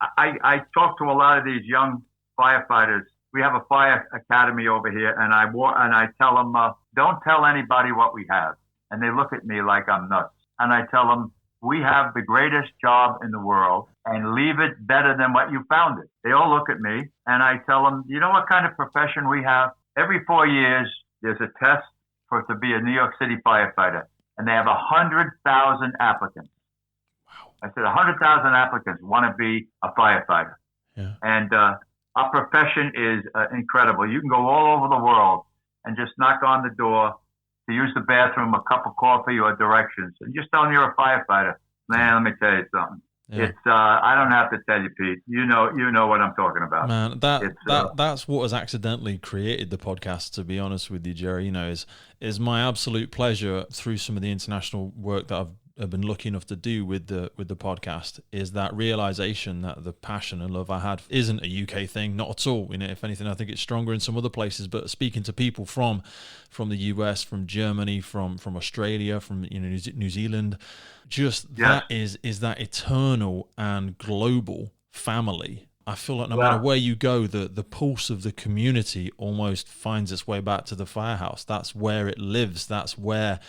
I talk to a lot of these young firefighters. We have a fire academy over here, and I tell them, don't tell anybody what we have. And they look at me like I'm nuts. And I tell them, we have the greatest job in the world, and leave it better than what you found it. They all look at me, and I tell them, you know what kind of profession we have? Every 4 years, there's a test to be a New York City firefighter, and they have 100,000 applicants. Wow. I said 100,000 applicants want to be a firefighter. Yeah. And our profession is incredible. You can go all over the world and just knock on the door to use the bathroom, a cup of coffee, or directions, and just tell them you're a firefighter. Man, let me tell you something. Yeah. It's I don't have to tell you, Pete. You know what I'm talking about. Man, that's what has accidentally created the podcast. To be honest with you, Jerry, you know, is my absolute pleasure through some of the international work that I've been lucky enough to do with the podcast, is that realization that the passion and love I had isn't a UK thing, not at all. You know, if anything, I think it's stronger in some other places. But speaking to people from the US, from Germany, from Australia, from New Zealand, just that is that eternal and global family. I feel like no matter where you go, the pulse of the community almost finds its way back to the firehouse. That's where it lives. That's where.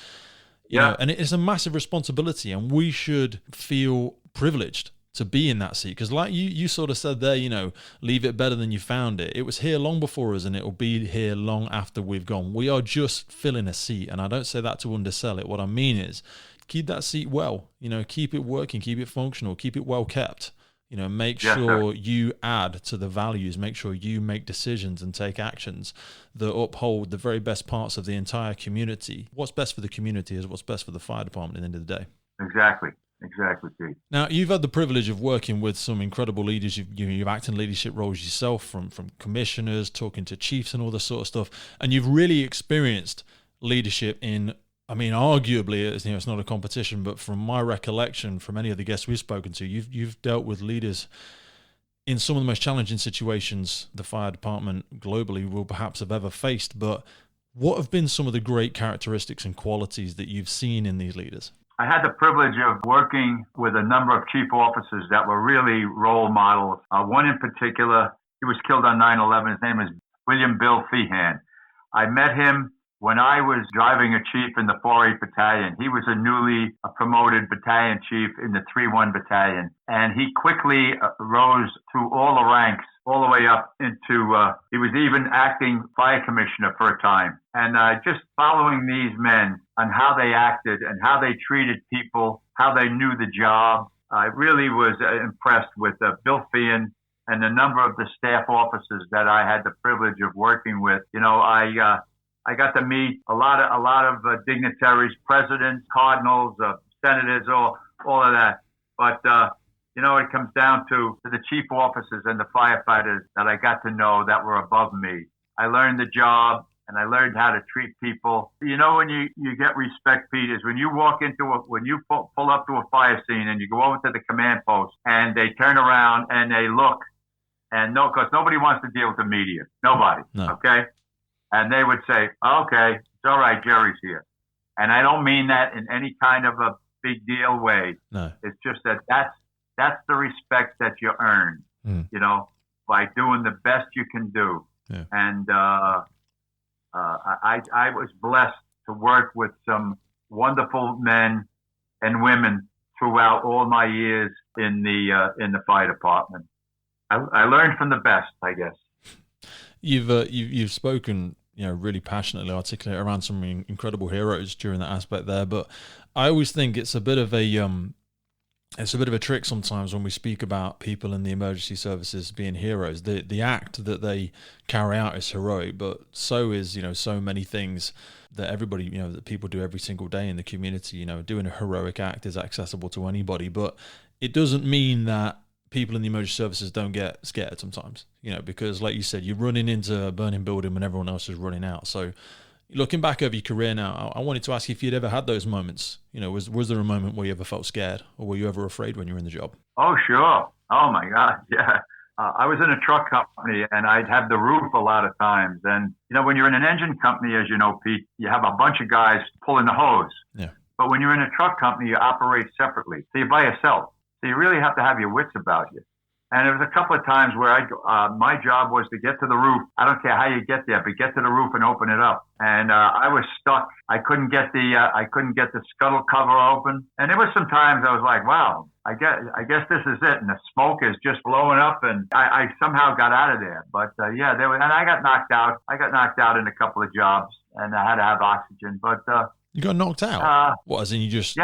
You know, and it is a massive responsibility, and we should feel privileged to be in that seat. Because like you sort of said there, you know, leave it better than you found it. It was here long before us, and it will be here long after we've gone. We are just filling a seat, and I don't say that to undersell it. What I mean is keep that seat well, you know, keep it working, keep it functional, keep it well kept. You know, make sure you add to the values, make sure you make decisions and take actions that uphold the very best parts of the entire community. What's best for the community is what's best for the fire department at the end of the day. Exactly, Pete. Now, you've had the privilege of working with some incredible leaders. You've acted in leadership roles yourself, from commissioners, talking to chiefs and all this sort of stuff. And you've really experienced leadership in, I mean, arguably, it's not a competition, but from my recollection, from any of the guests we've spoken to, you've dealt with leaders in some of the most challenging situations the fire department globally will perhaps have ever faced. But what have been some of the great characteristics and qualities that you've seen in these leaders? I had the privilege of working with a number of chief officers that were really role models. One in particular, he was killed on 9/11. His name is William Bill Feehan. I met him when I was driving a chief in the 4-8 Battalion. He was a newly promoted battalion chief in the 3-1 Battalion. And he quickly rose through all the ranks, all the way up into, he was even acting fire commissioner for a time. And just following these men on how they acted and how they treated people, how they knew the job, I really was impressed with Bill Feehan and the number of the staff officers that I had the privilege of working with. You know, I got to meet a lot of dignitaries, presidents, cardinals, senators, all of that. But you know, it comes down to the chief officers and the firefighters that I got to know that were above me. I learned the job and I learned how to treat people. You know, when you get respect, Pete, is when you walk into when you pull up to a fire scene and you go over to the command post and they turn around and they look and because nobody wants to deal with the media. Nobody. No. Okay. And they would say, okay, it's all right, Jerry's here. And I don't mean that in any kind of a big deal way. No. It's just that's the respect that you earn, you know, by doing the best you can do. Yeah. And I was blessed to work with some wonderful men and women throughout all my years in the fire department. I learned from the best, I guess. You've spoken, you know, really passionately, articulate around some incredible heroes during that aspect there. But I always think it's a bit of a trick sometimes when we speak about people in the emergency services being heroes. The act that they carry out is heroic, but so is, you know, so many things that everybody, you know, that people do every single day in the community. You know, doing a heroic act is accessible to anybody, but it doesn't mean that people in the emergency services don't get scared sometimes, you know, because like you said, you're running into a burning building when everyone else is running out. So looking back over your career now, I wanted to ask you if you'd ever had those moments. You know, was there a moment where you ever felt scared, or were you ever afraid when you were in the job? Oh, sure. Oh, my God. Yeah. I was in a truck company, and I'd have the roof a lot of times. And, you know, when you're in an engine company, as you know, Pete, you have a bunch of guys pulling the hose. Yeah. But when you're in a truck company, you operate separately. So you're by yourself. So you really have to have your wits about you. And there was a couple of times where my job was to get to the roof. I don't care how you get there, but get to the roof and open it up. And I was stuck. I couldn't get the scuttle cover open. And there was some times I was like, wow, I guess this is it. And the smoke is just blowing up, and I somehow got out of there. But and I got knocked out. I got knocked out in a couple of jobs, and I had to have oxygen. But you got knocked out? What, as in you just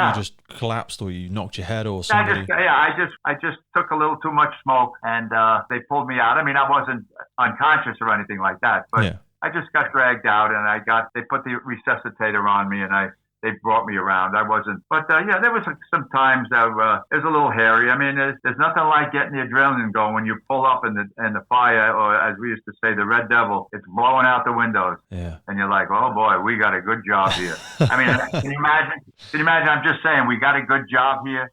collapsed, or you knocked your head, or something? I just took a little too much smoke, and they pulled me out. I mean, I wasn't unconscious or anything like that, but I just got dragged out, and they put the resuscitator on me, and they brought me around. I wasn't, but there was some times that it was a little hairy. I mean, there's nothing like getting the adrenaline going when you pull up in the fire, or as we used to say, the Red Devil. It's blowing out the windows, and you're like, oh boy, we got a good job here. I mean, can you imagine? I'm just saying, we got a good job here.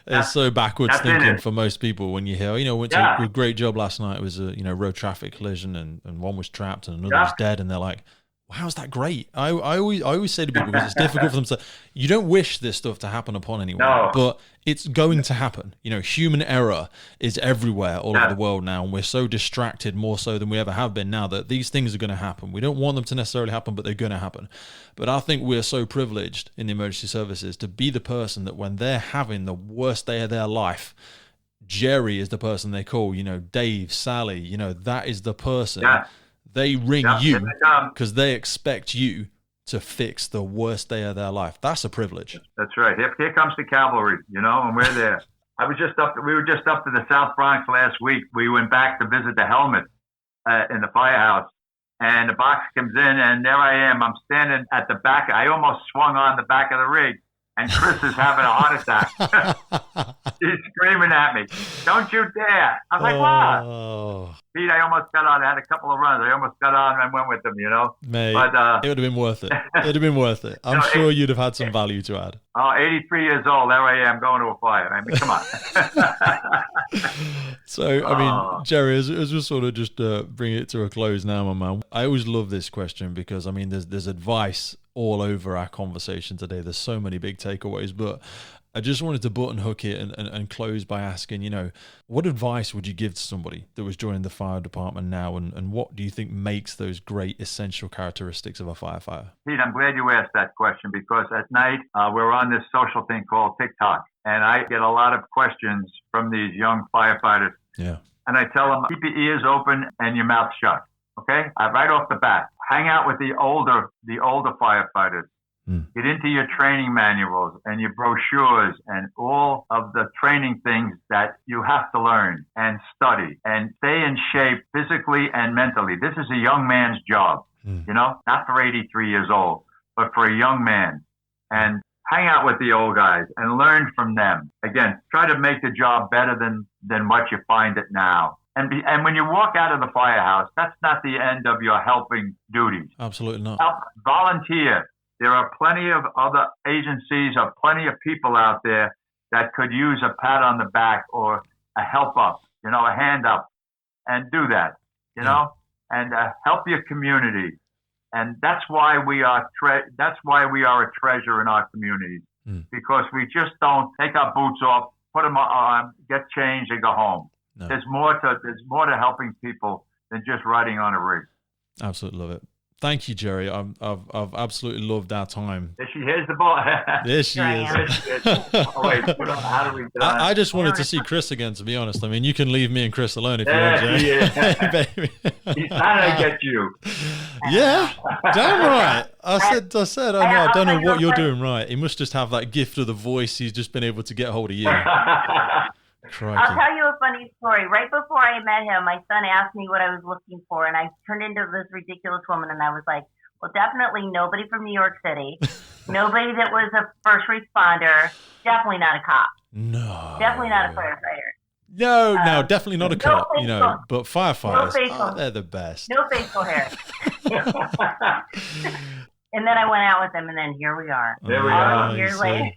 It's so backwards thinking for most people when you hear, you know, went to a great job last night. It was a road traffic collision, and one was trapped and another was dead, and they're like, wow, how's that great? I always say to people, because it's difficult for them to say, you don't wish this stuff to happen upon anyone, but it's going to happen. You know, human error is everywhere all over the world now, and we're so distracted, more so than we ever have been now, that these things are going to happen. We don't want them to necessarily happen, but they're going to happen. But I think we're so privileged in the emergency services to be the person that when they're having the worst day of their life, Jerry is the person they call, you know, Dave, Sally, you know, that is the person. They ring you because they expect you to fix the worst day of their life. That's a privilege. That's right. Here comes the cavalry, you know, and we're there. We were just up to the South Bronx last week. We went back to visit the helmet in the firehouse, and the box comes in, and there I am. I'm standing at the back. I almost swung on the back of the rig, and Chris is having a heart attack. He's screaming at me, "Don't you dare!" I was like, "What?" Pete, I almost got on. I had a couple of runs. I almost got on and went with them, you know. Mate, but, it would have been worth it. It'd have been worth it. I'm sure you'd have had some value to add. 83 years old. There I am going to a fire. I mean, come on. So, I mean, Jerry, as we sort of just bring it to a close now, my man, I always love this question because, I mean, there's advice all over our conversation today. There's so many big takeaways, but I just wanted to button hook it and close by asking, you know, what advice would you give to somebody that was joining the fire department now, and what do you think makes those great essential characteristics of a firefighter? Pete, I'm glad you asked that question, because at night we're on this social thing called TikTok, and I get a lot of questions from these young firefighters. Yeah. And I tell them, keep your ears open and your mouth shut. Okay? Right off the bat, hang out with the older firefighters. Get into your training manuals and your brochures and all of the training things that you have to learn and study, and stay in shape physically and mentally. This is a young man's job, you know, not for 83 years old, but for a young man. And hang out with the old guys and learn from them. Again, try to make the job better than what you find it now. And when you walk out of the firehouse, that's not the end of your helping duties. Absolutely not. Volunteer. There are plenty of other agencies or plenty of people out there that could use a pat on the back or a help up, you know, a hand up, and do that, you know, and help your community. And that's why we are a treasure in our communities, because we just don't take our boots off, put them on, get changed, and go home. No. There's more to helping people than just riding on a rig. Absolutely love it. Thank you, Jerry. I've absolutely loved our time. There she is, the ball. There she is. Oh, wait, how do we get on? I just wanted to see Chris again, to be honest. I mean, you can leave me and Chris alone if you want, Jerry. Hey, baby. He's trying to get you. Yeah, damn right. I said, oh, no, I don't know what you're doing right. He must just have that gift of the voice. He's just been able to get hold of you. Crikey. I'll tell you a funny story. Right before I met him, my son asked me what I was looking for, and I turned into this ridiculous woman, and I was like, well, definitely nobody from New York City, nobody that was a first responder, definitely not a cop. No. Definitely not a firefighter. No, definitely not a cop, you know, but firefighters, they're the best. No facial hair. And then I went out with him, and then here we are. There we are. Years later.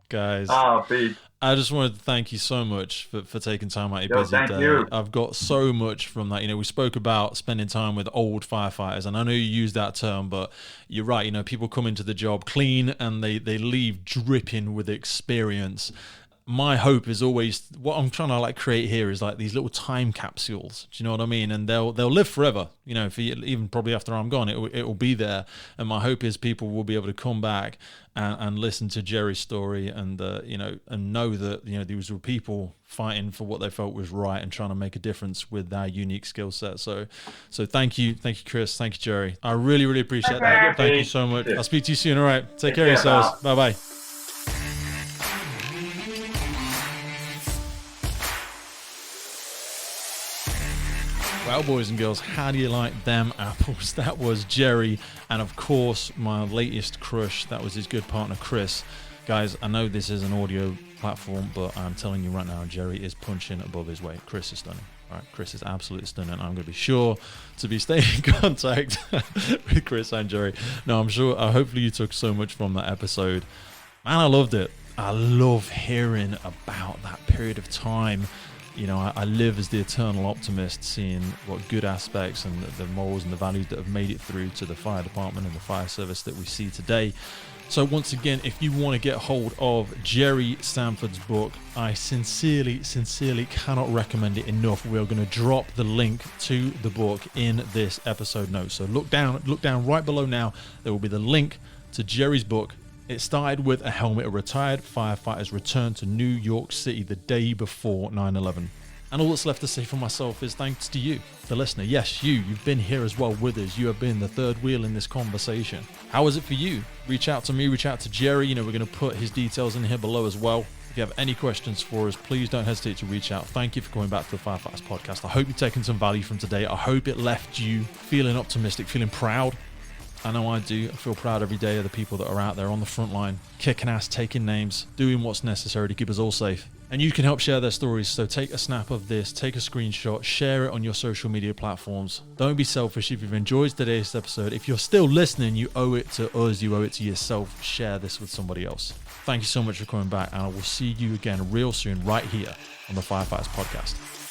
Guys, Pete, I just wanted to thank you so much for taking time out of your busy day. You. I've got so much from that. You know, we spoke about spending time with old firefighters, and I know you use that term, but you're right. You know, people come into the job clean and they leave dripping with experience. My hope is always, what I'm trying to like create here is like these little time capsules. Do you know what I mean? And they'll live forever. You know, even probably after I'm gone, it will be there. And my hope is people will be able to come back and listen to Jerry's story, and you know, and know that, you know, these were people fighting for what they felt was right and trying to make a difference with their unique skill set. So thank you, Chris, thank you, Jerry. I really, really appreciate that. Thank you so much. I'll speak to you soon. All right, take care of yourselves. Bye bye. Well, boys and girls, how do you like them apples? That was Jerry, and of course, my latest crush, that was his good partner, Chris. Guys, I know this is an audio platform, but I'm telling you right now, Jerry is punching above his weight. Chris is stunning. All right, Chris is absolutely stunning. I'm going to be sure to be staying in contact with Chris and Jerry. No, I'm sure, hopefully you took so much from that episode. Man, I loved it. I love hearing about that period of time. You know, I live as the eternal optimist, seeing what good aspects and the morals and the values that have made it through to the fire department and the fire service that we see today. So once again, if you want to get hold of Jerry Sanford's book, I sincerely cannot recommend it enough. We're going to drop the link to the book in this episode notes. So look down right below now. There will be the link to Jerry's book. It started with a helmet of retired firefighters returned to New York City the day before 9/11. And all that's left to say for myself is thanks to you, the listener. Yes, you've been here as well with us. You have been the third wheel in this conversation. How was it for you? Reach out to me, reach out to Jerry. You know, we're going to put his details in here below as well. If you have any questions for us, please don't hesitate to reach out. Thank you for coming back to the Firefighters Podcast. I hope you've taken some value from today. I hope it left you feeling optimistic, feeling proud. I know I do. I feel proud every day of the people that are out there on the front line, kicking ass, taking names, doing what's necessary to keep us all safe. And you can help share their stories. So take a snap of this, take a screenshot, share it on your social media platforms. Don't be selfish. If you've enjoyed today's episode, if you're still listening, you owe it to us, you owe it to yourself. Share this with somebody else. Thank you so much for coming back, and I will see you again real soon right here on the Firefighters Podcast.